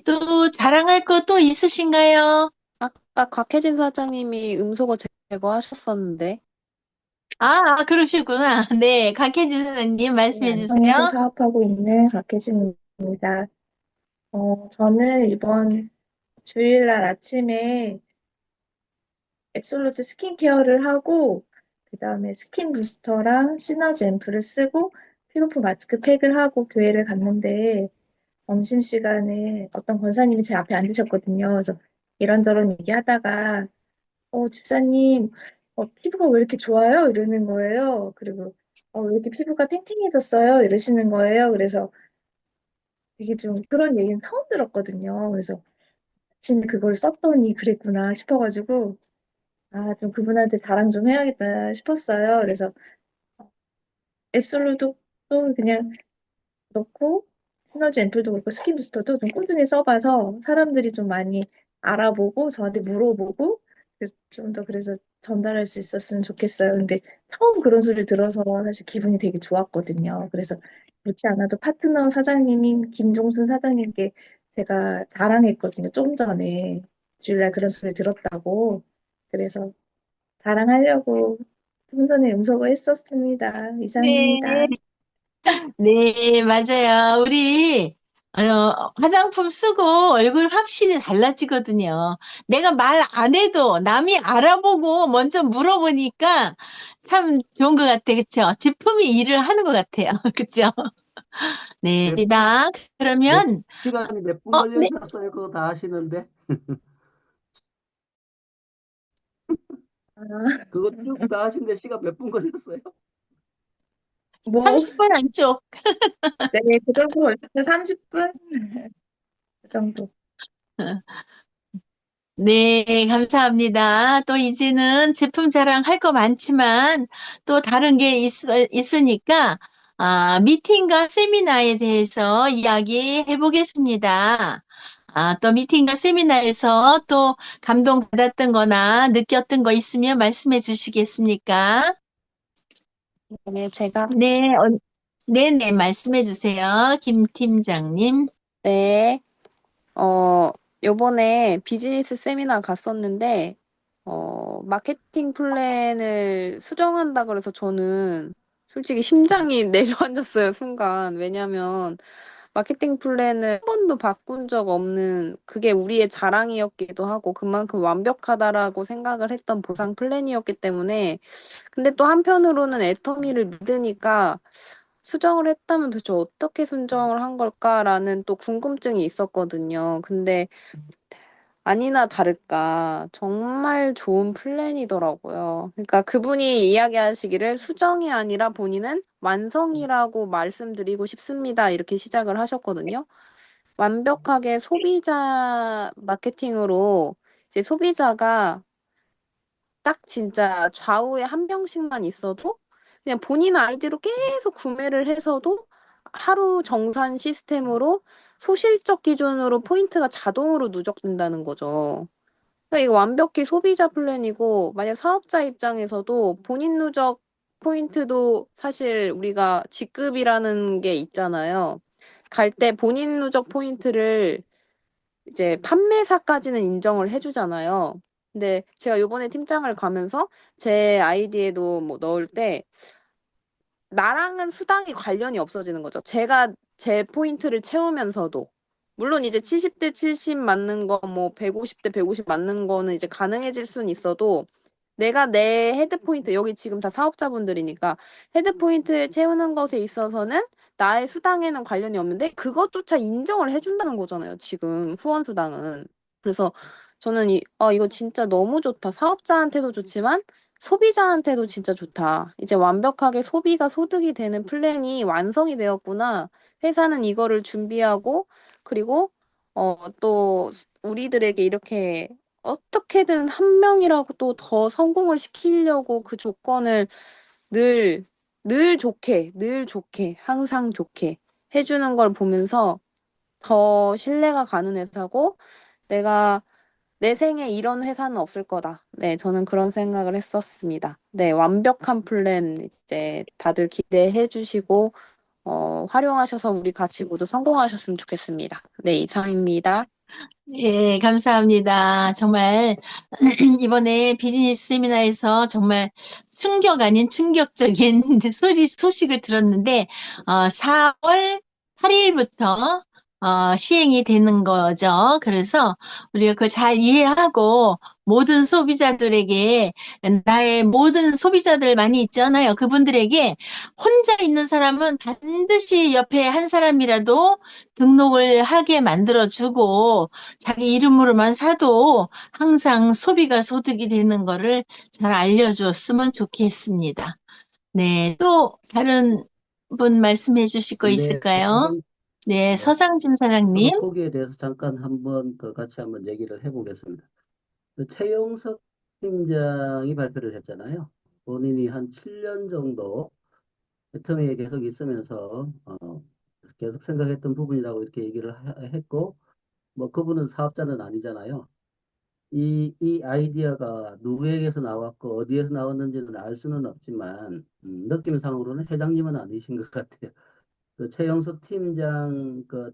또 자랑할 거 또 있으신가요? 아까 곽혜진 사장님이 음소거 제거하셨었는데. 그러시구나. 네, 강혜진 사장님 네, 말씀해 안성에서 주세요. 사업하고 있는 박혜진입니다. 저는 이번 주일날 아침에 앱솔루트 스킨케어를 하고, 그 다음에 스킨 부스터랑 시너지 앰플을 쓰고, 피로프 마스크팩을 하고 교회를 갔는데, 점심시간에 어떤 권사님이 제 앞에 앉으셨거든요. 그래서 이런저런 얘기하다가, 집사님, 피부가 왜 이렇게 좋아요? 이러는 거예요. 그리고, 왜 이렇게 피부가 탱탱해졌어요? 이러시는 거예요. 그래서 이게 좀 그런 얘기는 처음 들었거든요. 그래서 아침에 그걸 썼더니 그랬구나 싶어가지고, 좀 그분한테 자랑 좀 해야겠다 싶었어요. 그래서 앱솔루도 또 그냥 넣고, 시너지 앰플도 그렇고, 스킨 부스터도 좀 꾸준히 써봐서 사람들이 좀 많이 알아보고, 저한테 물어보고, 좀 더 그래서 전달할 수 있었으면 좋겠어요. 근데 처음 그런 소리 들어서 사실 기분이 되게 좋았거든요. 그래서 그렇지 않아도 파트너 사장님인 김종순 사장님께 제가 자랑했거든요. 좀 전에 주일날 그런 소리 들었다고. 그래서 자랑하려고 좀 전에 음소거 했었습니다. 네, 이상입니다. 네, 맞아요. 우리 화장품 쓰고 얼굴 확실히 달라지거든요. 내가 말 안 해도 남이 알아보고 먼저 물어보니까 참 좋은 것 같아. 그쵸? 제품이 일을 하는 것 같아요. 그쵸? 네, 몇, 나 몇, 그러면 시간이 몇 분 네. 걸리셨어요? 그거 다 하시는데? 아, 그거 쭉 다 하시는데 시간 몇 분 걸렸어요? 뭐, 30분 안쪽. 네, 그 정도 걸렸어요. 30분? 그 정도. 네, 감사합니다. 또 이제는 제품 자랑할 거 많지만 또 다른 게 있으니까 미팅과 세미나에 대해서 이야기해 보겠습니다. 또 미팅과 세미나에서 또 감동받았던 거나 느꼈던 거 있으면 말씀해 주시겠습니까? 네, 제가 네, 네네, 말씀해 주세요. 김 팀장님. 네. 어, 요번에 비즈니스 세미나 갔었는데, 마케팅 플랜을 수정한다 그래서 저는 솔직히 심장이 내려앉았어요, 순간. 왜냐면, 마케팅 플랜을 한 번도 바꾼 적 없는, 그게 우리의 자랑이었기도 하고, 그만큼 완벽하다라고 생각을 했던 보상 플랜이었기 때문에, 근데 또 한편으로는 애터미를 믿으니까, 수정을 했다면 도대체 어떻게 수정을 한 걸까라는 또 궁금증이 있었거든요. 근데 아니나 다를까 정말 좋은 플랜이더라고요. 그러니까 그분이 이야기하시기를 수정이 아니라 본인은 완성이라고 말씀드리고 싶습니다. 이렇게 시작을 하셨거든요. 완벽하게 소비자 마케팅으로 이제 소비자가 딱 진짜 좌우에 한 병씩만 있어도 그냥 본인 아이디로 계속 구매를 해서도 하루 정산 시스템으로 소실적 기준으로 포인트가 자동으로 누적된다는 거죠. 그러니까 이거 완벽히 소비자 플랜이고 만약 사업자 입장에서도 본인 누적 포인트도 사실 우리가 직급이라는 게 있잖아요. 갈 때 본인 누적 포인트를 이제 판매사까지는 인정을 해주잖아요. 근데 제가 요번에 팀장을 가면서 제 아이디에도 뭐 넣을 때 나랑은 수당이 관련이 없어지는 거죠. 제가 제 포인트를 채우면서도. 물론 이제 70대 70 맞는 거, 뭐 150대 150 맞는 거는 이제 가능해질 수는 있어도 내가 내 헤드 포인트, 여기 지금 다 사업자분들이니까 헤드 포인트를 채우는 것에 있어서는 나의 수당에는 관련이 없는데 그것조차 인정을 해준다는 거잖아요. 지금 후원 수당은. 그래서 저는 이거 진짜 너무 좋다. 사업자한테도 좋지만 소비자한테도 진짜 좋다. 이제 완벽하게 소비가 소득이 되는 플랜이 완성이 되었구나. 회사는 이거를 준비하고, 그리고, 또, 우리들에게 이렇게 어떻게든 한 명이라고 또 더 성공을 시키려고 그 조건을 늘, 늘 좋게, 항상 좋게 해주는 걸 보면서 더 신뢰가 가는 회사고, 내가 내 생에 이런 회사는 없을 거다. 네, 저는 그런 생각을 했었습니다. 네, 완벽한 플랜 이제 다들 기대해 주시고 활용하셔서 우리 같이 모두 성공하셨으면 좋겠습니다. 네, 이상입니다. 예, 감사합니다. 정말 이번에 비즈니스 세미나에서 정말 충격 아닌 충격적인 소식을 들었는데, 4월 8일부터 시행이 되는 거죠. 그래서 우리가 그걸 잘 이해하고 모든 소비자들에게 나의 모든 소비자들 많이 있잖아요. 그분들에게 혼자 있는 사람은 반드시 옆에 한 사람이라도 등록을 하게 만들어주고 자기 이름으로만 사도 항상 소비가 소득이 되는 거를 잘 알려줬으면 좋겠습니다. 네, 또 다른 분 말씀해 주실 거 네, 있을까요? 우선 네, 어, 서상진 사장님. 거기에 대해서 잠깐 한번 더 같이 한번 얘기를 해보겠습니다. 그 최영석 팀장이 발표를 했잖아요. 본인이 한 7년 정도 애터미에 계속 있으면서 계속 생각했던 부분이라고 이렇게 얘기를 했고, 뭐 그분은 사업자는 아니잖아요. 이 아이디어가 누구에게서 나왔고 어디에서 나왔는지는 알 수는 없지만 느낌상으로는 회장님은 아니신 것 같아요. 그 최영석 팀장 그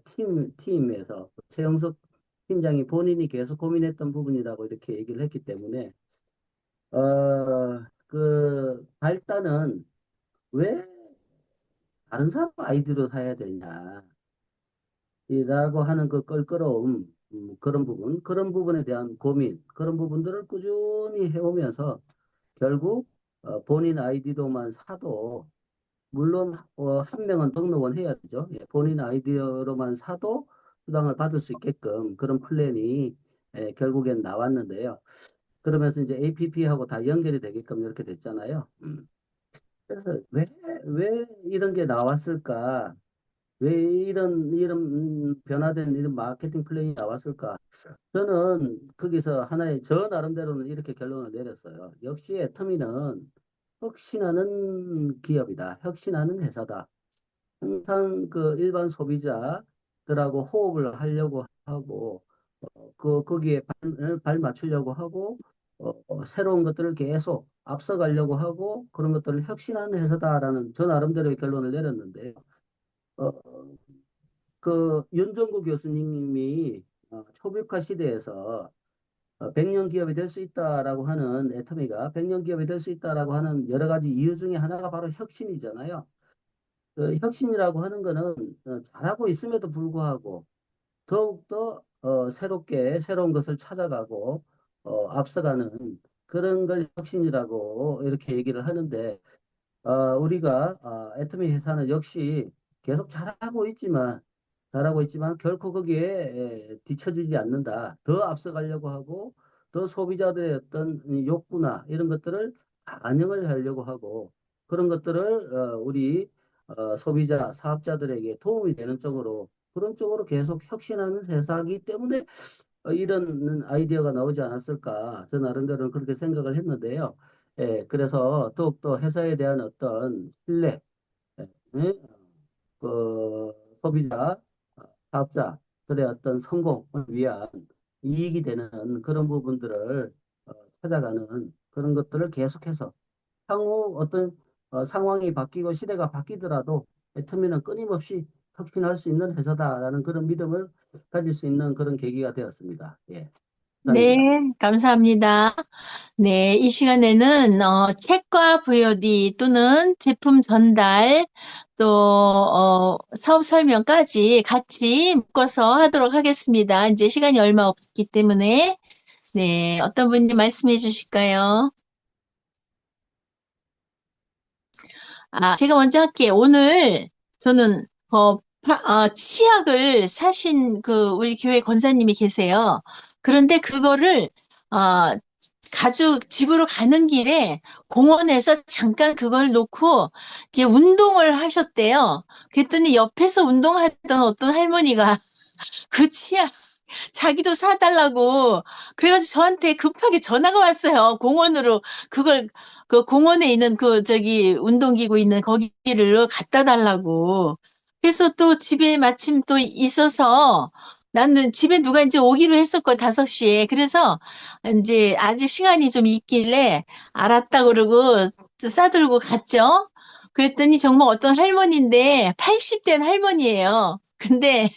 팀에서 최영석 팀장이 본인이 계속 고민했던 부분이라고 이렇게 얘기를 했기 때문에 그 발단은 왜 다른 사람 아이디로 사야 되냐 이라고 하는 그 껄끄러움 그런 부분에 대한 고민 그런 부분들을 꾸준히 해오면서 결국 본인 아이디로만 사도 물론 한 명은 등록은 해야 되죠. 예, 본인 아이디어로만 사도 수당을 받을 수 있게끔 그런 플랜이 결국엔 나왔는데요. 그러면서 이제 APP하고 다 연결이 되게끔 이렇게 됐잖아요. 그래서 왜 이런 게 나왔을까? 왜 이런 변화된 이런 마케팅 플랜이 나왔을까? 저는 거기서 하나의 저 나름대로는 이렇게 결론을 내렸어요. 역시 애터미는 혁신하는 기업이다. 혁신하는 회사다. 항상 그 일반 소비자들하고 호흡을 하려고 하고 거기에 발 맞추려고 하고 새로운 것들을 계속 앞서가려고 하고 그런 것들을 혁신하는 회사다라는 저 나름대로의 결론을 내렸는데요. 어, 그 윤정구 교수님이 초벽화 시대에서 100년 기업이 될 수 있다라고 하는 애터미가 100년 기업이 될 수 있다라고 하는 여러 가지 이유 중에 하나가 바로 혁신이잖아요. 그 혁신이라고 하는 거는 잘하고 있음에도 불구하고 더욱더 새롭게 새로운 것을 찾아가고 앞서가는 그런 걸 혁신이라고 이렇게 얘기를 하는데 우리가 애터미 회사는 역시 계속 잘하고 있지만 결코 거기에 뒤처지지 않는다. 더 앞서가려고 하고 더 소비자들의 어떤 욕구나 이런 것들을 반영을 하려고 하고 그런 것들을 우리 소비자, 사업자들에게 도움이 되는 쪽으로 그런 쪽으로 계속 혁신하는 회사이기 때문에 이런 아이디어가 나오지 않았을까. 저 나름대로는 그렇게 생각을 했는데요. 예, 그래서 더욱더 회사에 대한 어떤 신뢰, 예, 그 소비자, 사업자들의 어떤 성공을 위한 이익이 되는 그런 부분들을 찾아가는 그런 것들을 계속해서 향후 어떤 상황이 바뀌고 시대가 바뀌더라도 애터미는 끊임없이 혁신할 수 있는 회사다라는 그런 믿음을 가질 수 있는 그런 계기가 되었습니다. 예, 네, 감사합니다. 감사합니다. 네, 이 시간에는 책과 VOD 또는 제품 전달 또 사업 설명까지 같이 묶어서 하도록 하겠습니다. 이제 시간이 얼마 없기 때문에 네, 어떤 분이 말씀해 주실까요? 제가 먼저 할게요. 오늘 저는 치약을 사신 우리 교회 권사님이 계세요. 그런데 그거를 어, 집으로 가는 길에 공원에서 잠깐 그걸 놓고 이렇게 운동을 하셨대요. 그랬더니 옆에서 운동하던 어떤 할머니가 그 치약 자기도 사달라고 그래가지고 저한테 급하게 전화가 왔어요. 공원으로 그걸 그 공원에 있는 저기 운동기구 있는 거기를 갖다 달라고. 그래서 또 집에 마침 또 있어서 나는 집에 누가 이제 오기로 했었고 5시에 그래서 이제 아직 시간이 좀 있길래 알았다 그러고 싸들고 갔죠. 그랬더니 정말 어떤 할머니인데 80된 할머니예요. 근데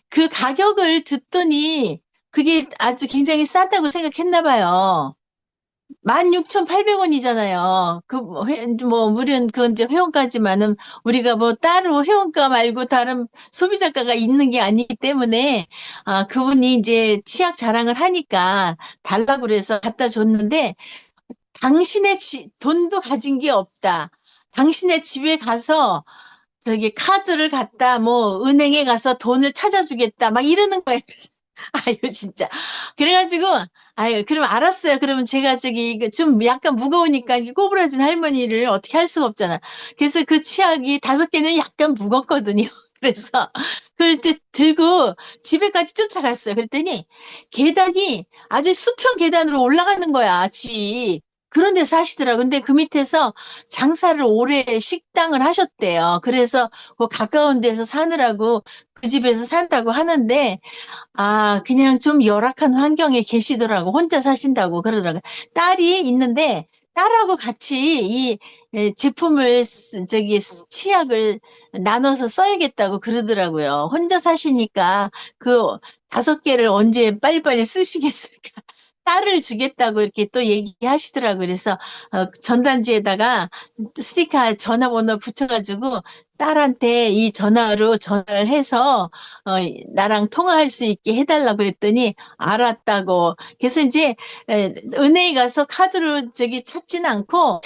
그 가격을 듣더니 그게 아주 굉장히 싸다고 생각했나 봐요. 16,800원이잖아요. 물론 그 이제 회원까지만은 우리가 뭐 따로 회원가 말고 다른 소비자가가 있는 게 아니기 때문에 그분이 이제 치약 자랑을 하니까 달라고 그래서 갖다 줬는데 당신의 돈도 가진 게 없다. 당신의 집에 가서 저기 카드를 갖다 뭐 은행에 가서 돈을 찾아주겠다 막 이러는 거예요. 아유 진짜. 그래가지고 아유 그럼 알았어요. 그러면 제가 저기 이거 좀 약간 무거우니까 이 꼬부라진 할머니를 어떻게 할 수가 없잖아. 그래서 그 치약이 5개는 약간 무겁거든요. 그래서 그걸 이제 들고 집에까지 쫓아갔어요. 그랬더니 계단이 아주 수평 계단으로 올라가는 거야. 집. 그런 데서 하시더라고. 근데 그 밑에서 장사를 오래 식당을 하셨대요. 그래서 그 가까운 데서 사느라고 그 집에서 산다고 하는데 그냥 좀 열악한 환경에 계시더라고. 혼자 사신다고 그러더라고요. 딸이 있는데 딸하고 같이 이 제품을 치약을 나눠서 써야겠다고 그러더라고요. 혼자 사시니까 그 5개를 언제 빨리빨리 쓰시겠을까? 딸을 주겠다고 이렇게 또 얘기하시더라고요. 그래서 전단지에다가 스티커 전화번호 붙여가지고 딸한테 이 전화로 전화를 해서 어, 나랑 통화할 수 있게 해달라고 그랬더니 알았다고. 그래서 이제 은행에 가서 카드로 찾지는 않고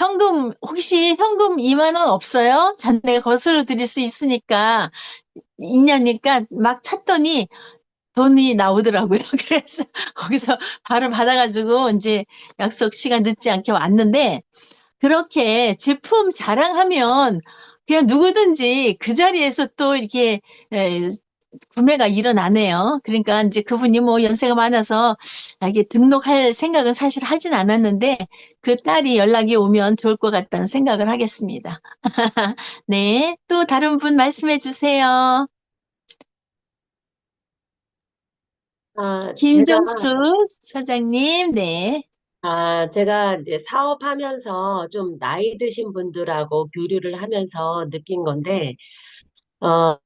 혹시 현금 2만 원 없어요? 잔내가 거슬러 드릴 수 있으니까 있냐니까 막 찾더니 돈이 나오더라고요. 그래서 거기서 바로 받아가지고 이제 약속 시간 늦지 않게 왔는데 그렇게 제품 자랑하면 그냥 누구든지 그 자리에서 또 이렇게 에, 구매가 일어나네요. 그러니까 이제 그분이 뭐 연세가 많아서 이게 등록할 생각은 사실 하진 않았는데 그 딸이 연락이 오면 좋을 것 같다는 생각을 하겠습니다. 네, 또 다른 분 말씀해 주세요. 제가 김정수 사장님, 네. 제가 이제 사업하면서 좀 나이 드신 분들하고 교류를 하면서 느낀 건데, 어,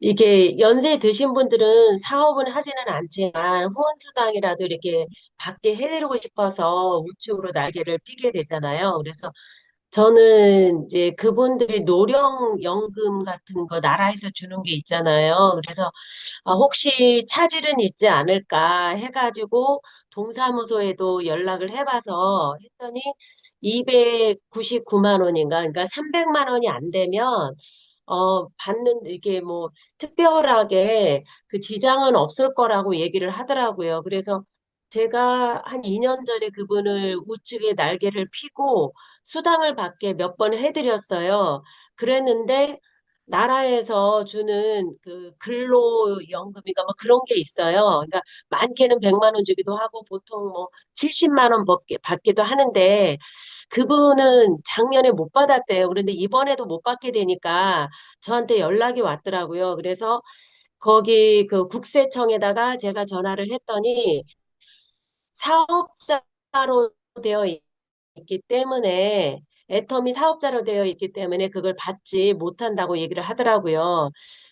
이게 연세 드신 분들은 사업은 하지는 않지만 후원수당이라도 이렇게 받게 해드리고 싶어서 우측으로 날개를 피게 되잖아요. 그래서 저는 이제 그분들이 노령연금 같은 거 나라에서 주는 게 있잖아요. 그래서 혹시 차질은 있지 않을까 해가지고 동사무소에도 연락을 해봐서 했더니 299만 원인가, 그러니까 300만 원이 안 되면 받는 이게 뭐 특별하게 그 지장은 없을 거라고 얘기를 하더라고요. 그래서 제가 한 2년 전에 그분을 우측에 날개를 피고 수당을 받게 몇 번 해드렸어요. 그랬는데 나라에서 주는 그 근로연금인가 뭐 그런 게 있어요. 그러니까 많게는 100만 원 주기도 하고 보통 뭐 70만 원 받기도 하는데 그분은 작년에 못 받았대요. 그런데 이번에도 못 받게 되니까 저한테 연락이 왔더라고요. 그래서 거기 그 국세청에다가 제가 전화를 했더니 사업자로 되어 있기 때문에 애텀이 사업자로 되어 있기 때문에 그걸 받지 못한다고 얘기를 하더라고요.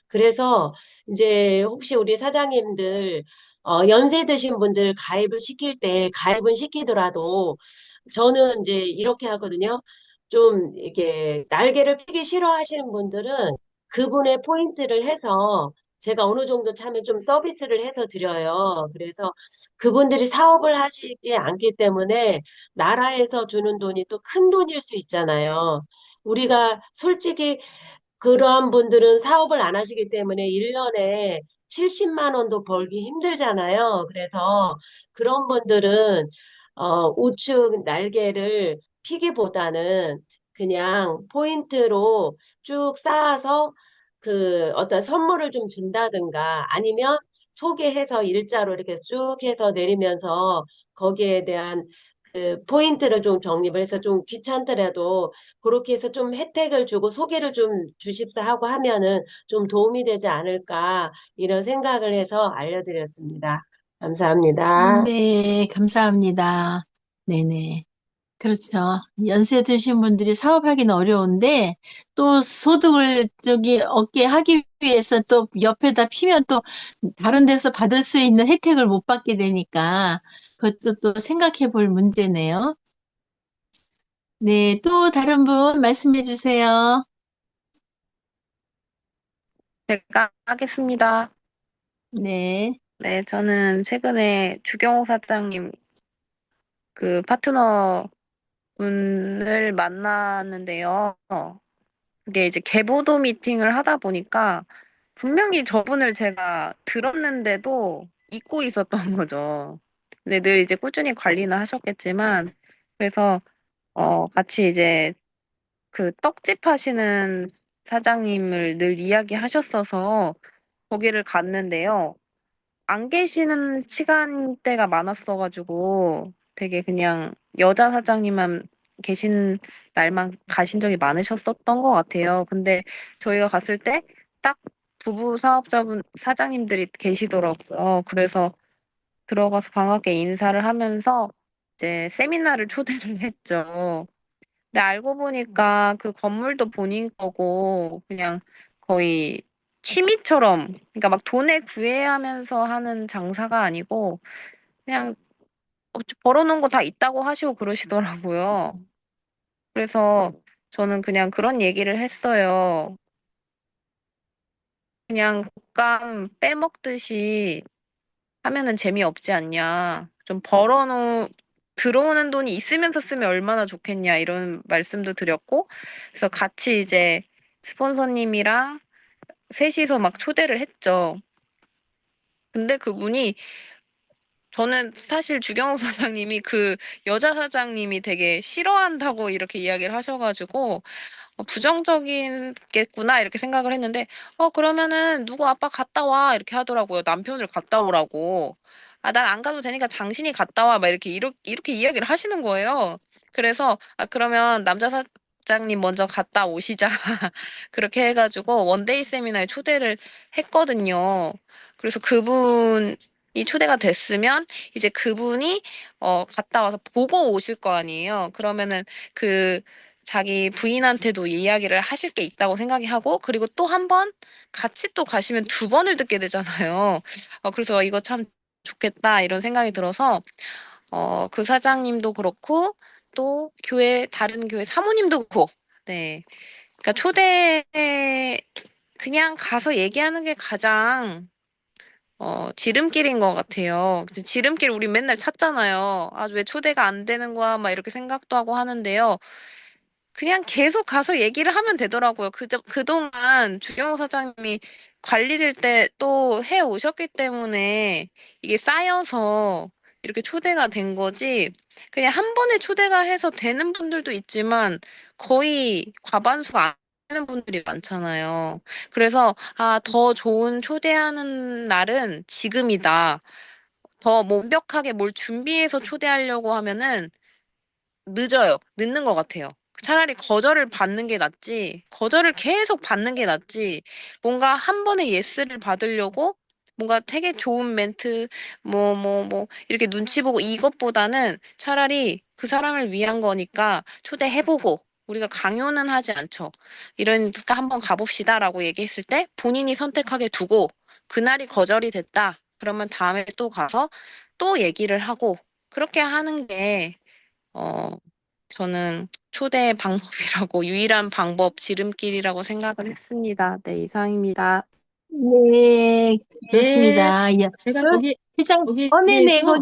그래서 이제 혹시 우리 사장님들 연세 드신 분들 가입을 시킬 때 가입은 시키더라도 저는 이제 이렇게 하거든요. 좀 이렇게 날개를 피기 싫어하시는 분들은 그분의 포인트를 해서 제가 어느 정도 참에 좀 서비스를 해서 드려요. 그래서 그분들이 사업을 하시지 않기 때문에 나라에서 주는 돈이 또 큰 돈일 수 있잖아요. 우리가 솔직히 그러한 분들은 사업을 안 하시기 때문에 1년에 70만 원도 벌기 힘들잖아요. 그래서 그런 분들은 우측 날개를 피기보다는 그냥 포인트로 쭉 쌓아서 그 어떤 선물을 좀 준다든가 아니면 소개해서 일자로 이렇게 쭉 해서 내리면서 거기에 대한 그 포인트를 좀 적립을 해서 좀 귀찮더라도 그렇게 해서 좀 혜택을 주고 소개를 좀 주십사 하고 하면은 좀 도움이 되지 않을까 이런 생각을 해서 알려드렸습니다. 감사합니다. 네, 감사합니다. 네네. 그렇죠. 연세 드신 분들이 사업하기는 어려운데 또 소득을 얻게 하기 위해서 또 옆에다 피면 또 다른 데서 받을 수 있는 혜택을 못 받게 되니까 그것도 또 생각해 볼 문제네요. 네, 또 다른 분 말씀해 주세요. 제가 하겠습니다. 네. 네, 저는 최근에 주경호 사장님 그 파트너 분을 만났는데요. 그게 이제 개보도 미팅을 하다 보니까 분명히 저분을 제가 들었는데도 잊고 있었던 거죠. 근데 늘 이제 꾸준히 관리는 하셨겠지만, 그래서, 같이 이제 그 떡집 하시는 사장님을 늘 이야기하셨어서 거기를 갔는데요. 안 계시는 시간대가 많았어가지고 되게 그냥 여자 사장님만 계신 날만 가신 적이 많으셨었던 것 같아요. 근데 저희가 갔을 때 딱 부부 사업자분, 사장님들이 계시더라고요. 그래서 들어가서 반갑게 인사를 하면서 이제 세미나를 초대를 했죠. 근데 알고 보니까 그 건물도 본인 거고 그냥 거의 취미처럼, 그러니까 막 돈에 구애하면서 하는 장사가 아니고 그냥 벌어놓은 거 다 있다고 하시고 그러시더라고요. 그래서 저는 그냥 그런 얘기를 했어요. 그냥 곶감 빼먹듯이 하면은 재미없지 않냐. 좀 들어오는 돈이 있으면서 쓰면 얼마나 좋겠냐, 이런 말씀도 드렸고, 그래서 같이 이제 스폰서님이랑 셋이서 막 초대를 했죠. 근데 그분이, 저는 사실 주경호 사장님이 그 여자 사장님이 되게 싫어한다고 이렇게 이야기를 하셔가지고, 부정적이겠구나 이렇게 생각을 했는데 그러면은 누구 아빠 갔다 와 이렇게 하더라고요. 남편을 갔다 오라고. 아, 난 안 가도 되니까 당신이 갔다 와 막 이렇게 이야기를 하시는 거예요. 그래서 그러면 남자 사장님 먼저 갔다 오시자. 그렇게 해가지고 원데이 세미나에 초대를 했거든요. 그래서 그분이 초대가 됐으면 이제 그분이 갔다 와서 보고 오실 거 아니에요. 그러면은 그 자기 부인한테도 이야기를 하실 게 있다고 생각이 하고, 그리고 또 한 번 같이 또 가시면 두 번을 듣게 되잖아요. 그래서 이거 참 좋겠다 이런 생각이 들어서 그 사장님도 그렇고 또 다른 교회 사모님도 그렇고, 네. 그러니까 그냥 가서 얘기하는 게 가장 지름길인 것 같아요. 근데 지름길 우리 맨날 찾잖아요. 아, 왜 초대가 안 되는 거야? 막 이렇게 생각도 하고 하는데요. 그냥 계속 가서 얘기를 하면 되더라고요. 그동안 주경호 사장님이 관리를 때 또 해 오셨기 때문에 이게 쌓여서 이렇게 초대가 된 거지. 그냥 한 번에 초대가 해서 되는 분들도 있지만 거의 과반수가 안 되는 분들이 많잖아요. 그래서 더 좋은 초대하는 날은 지금이다. 더 완벽하게 뭘 준비해서 초대하려고 하면은 늦어요. 늦는 것 같아요. 차라리 거절을 받는 게 낫지, 거절을 계속 받는 게 낫지, 뭔가 한 번에 예스를 받으려고 뭔가 되게 좋은 멘트, 이렇게 눈치 보고 이것보다는 차라리 그 사람을 위한 거니까 초대해보고, 우리가 강요는 하지 않죠. 이러니까 한번 가봅시다라고 얘기했을 때 본인이 선택하게 두고, 그날이 거절이 됐다. 그러면 다음에 또 가서 또 얘기를 하고, 그렇게 하는 게 어, 저는 초대 방법이라고, 유일한 방법, 지름길이라고 생각을 했습니다. 네, 이상입니다. 네, 네, 좋습니다. 예. 제가 거기에 네네, 대해서,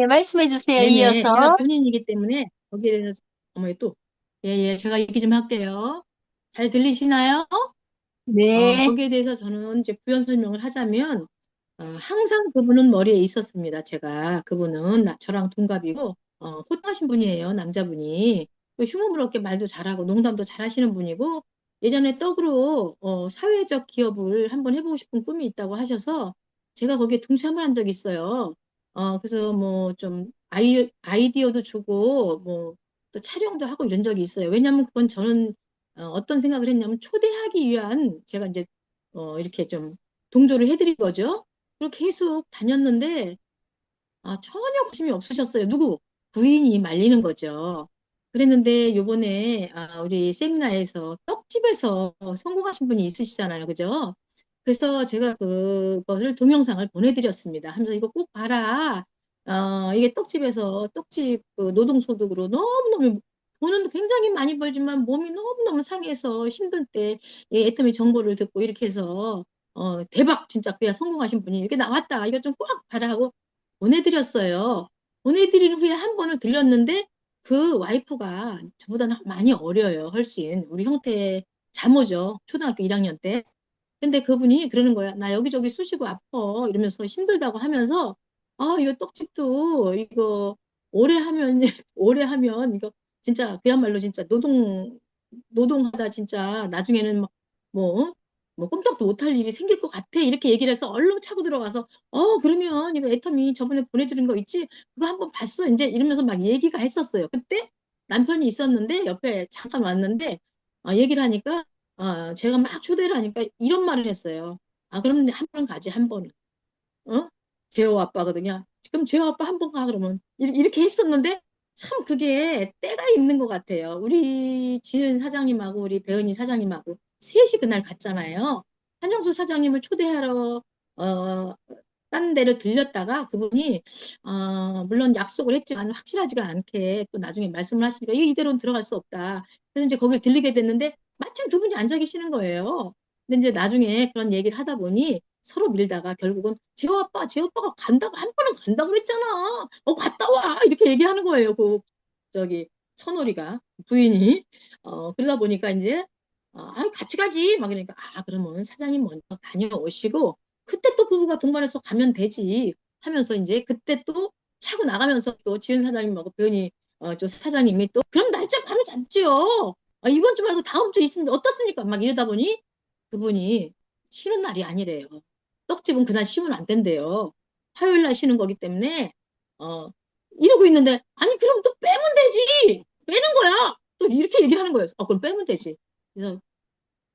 말씀해 주세요. 네네, 제가 이어서. 교인이기 때문에 거기에 대해서, 어머니 또, 예, 예, 제가 얘기 좀 할게요. 잘 들리시나요? 네, 거기에 대해서 저는 이제 부연 설명을 하자면, 항상 그분은 머리에 있었습니다. 그분은 저랑 동갑이고, 호탕하신 분이에요, 남자분이. 또 흉어스럽게 말도 잘하고, 농담도 잘하시는 분이고, 예전에 떡으로, 사회적 기업을 한번 해보고 싶은 꿈이 있다고 하셔서, 제가 거기에 동참을 한 적이 있어요. 그래서 뭐 좀 아이디어도 주고, 뭐, 또 촬영도 하고 이런 적이 있어요. 왜냐면 그건 저는, 어떤 생각을 했냐면, 초대하기 위한, 제가 이제, 이렇게 좀 동조를 해드린 거죠. 그리고 계속 다녔는데 전혀 관심이 없으셨어요. 누구? 부인이 말리는 거죠. 그랬는데 요번에 우리 세미나에서 떡집에서 성공하신 분이 있으시잖아요. 그죠? 그래서 제가 그것을 동영상을 보내드렸습니다. 하면서 이거 꼭 봐라. 이게 떡집 그 노동소득으로 너무너무 돈은 굉장히 많이 벌지만 몸이 너무너무 상해서 힘든 때 이 애터미 정보를 듣고 이렇게 해서 대박 진짜 그야 성공하신 분이 이렇게 나왔다. 이거 좀 꼭 봐라 하고 보내드렸어요. 보내드린 후에 한 번을 들렸는데 그 와이프가 저보다 많이 어려요. 훨씬. 우리 형태 자모죠. 초등학교 1학년 때. 근데 그분이 그러는 거야. 나 여기저기 쑤시고 아파. 이러면서 힘들다고 하면서 이거 떡집도 이거 오래 하면 오래 하면 이거 진짜 그야말로 진짜 노동하다 진짜 나중에는 뭐, 꿈쩍도 못할 일이 생길 것 같아. 이렇게 얘기를 해서 얼른 차고 들어가서, 그러면 이거 애터미 저번에 보내주는 거 있지? 그거 한번 봤어. 이제 이러면서 막 얘기가 했었어요. 그때 남편이 있었는데 옆에 잠깐 왔는데, 얘기를 하니까, 제가 막 초대를 하니까 이런 말을 했어요. 그럼 한 번 가지, 한 번은. 어? 제호 아빠거든요. 그럼 제호 아빠 한 번 가, 그러면. 이렇게 했었는데, 참 그게 때가 있는 것 같아요. 우리 지은 사장님하고 우리 배은희 사장님하고 셋이 그날 갔잖아요. 한정수 사장님을 초대하러 어, 다른 데를 들렸다가 그분이 물론 약속을 했지만 확실하지가 않게 또 나중에 말씀을 하시니까 이대로는 들어갈 수 없다. 그래서 이제 거길 들리게 됐는데 마침 두 분이 앉아 계시는 거예요. 근데 이제 나중에 그런 얘기를 하다 보니 서로 밀다가 결국은 제 오빠가 간다고 한 번은 간다고 그랬잖아. 갔다 와 이렇게 얘기하는 거예요. 그 저기 선호리가 부인이 그러다 보니까 이제 같이 가지 막 그러니까 그러면 사장님 먼저 다녀오시고 그때 또 부부가 동반해서 가면 되지 하면서 이제 그때 또 차고 나가면서 또 지은 사장님하고 부인이 저 사장님이 또 그럼 날짜 바로 잡지요. 이번 주 말고 다음 주 있으면 어떻습니까? 막 이러다 보니 그분이 쉬는 날이 아니래요. 떡집은 그날 쉬면 안 된대요. 화요일 날 쉬는 거기 때문에 어, 이러고 있는데 아니 그럼 또 빼면 되지. 빼는 거야. 또 이렇게 얘기를 하는 거예요. 그럼 빼면 되지. 그래서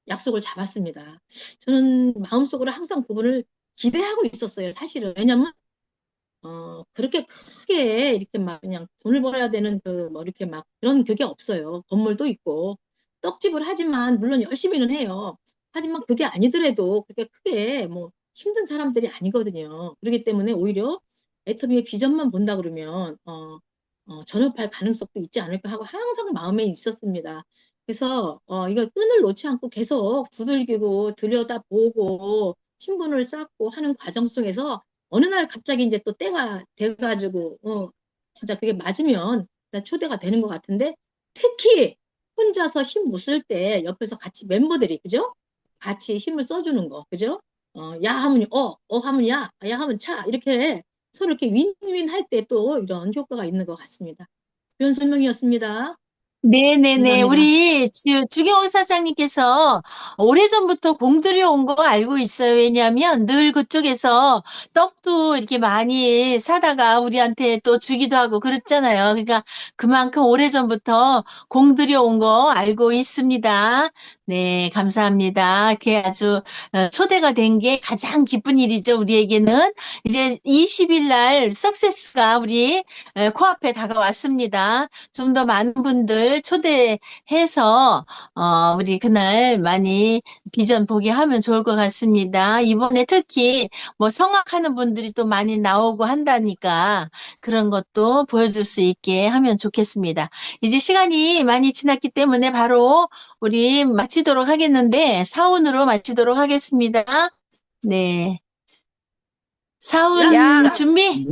약속을 잡았습니다. 저는 마음속으로 항상 그분을 기대하고 있었어요. 사실은. 왜냐면 그렇게 크게 이렇게 막 그냥 돈을 벌어야 되는 그 뭐 이렇게 막 그런 그게 없어요. 건물도 있고 떡집을 하지만 물론 열심히는 해요. 하지만 그게 아니더라도 그렇게 크게 뭐 힘든 사람들이 아니거든요. 그렇기 때문에 오히려 애터미의 비전만 본다 그러면 전업할 가능성도 있지 않을까 하고 항상 마음에 있었습니다. 그래서 이거 끈을 놓지 않고 계속 두들기고 들여다보고 신분을 쌓고 하는 과정 속에서 어느 날 갑자기 이제 또 때가 돼가지고 진짜 그게 맞으면 초대가 되는 것 같은데 특히 혼자서 힘 못 쓸 때 옆에서 같이 멤버들이 그죠? 같이 힘을 써주는 거 그죠? 야 하면 하면 야 하면 차 이렇게 서로 이렇게 윈윈 할 때 또 이런 효과가 있는 것 같습니다. 이런 설명이었습니다. 네네네. 감사합니다. 우리 주경호 사장님께서 오래전부터 공들여 온 거 알고 있어요. 왜냐하면 늘 그쪽에서 떡도 이렇게 많이 사다가 우리한테 또 주기도 하고 그랬잖아요. 그러니까 그만큼 오래전부터 공들여 온 거 알고 있습니다. 네, 감사합니다. 이렇게 아주 초대가 된 게 가장 기쁜 일이죠. 우리에게는. 이제 20일 날 석세스가 우리 코앞에 다가왔습니다. 좀 더 많은 분들 초대해서 우리 그날 많이 비전 보게 하면 좋을 것 같습니다. 이번에 특히 뭐 성악하는 분들이 또 많이 나오고 한다니까 그런 것도 보여줄 수 있게 하면 좋겠습니다. 이제 시간이 많이 지났기 때문에 바로 우리 마치도록 하겠는데 사운으로 마치도록 하겠습니다. 네. 사운 야, 준비?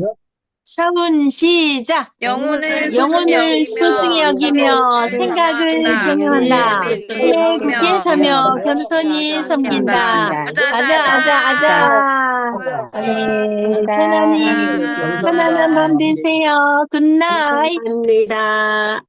사운 시작! 영혼을 소중히 영혼을 소중히 여기며 여기며 생각을 생각을 중요하다. 존중한다. 내 내 굳게 굳게 서며 서며 겸손히 겸손히 섬긴다. 섬긴다. 섬긴다. 아자, 아자, 아자아자. 아자. 네, 고맙습니다. 조나님, 감사합니다. 편안한 밤 되세요. 굿나잇. 감사합니다.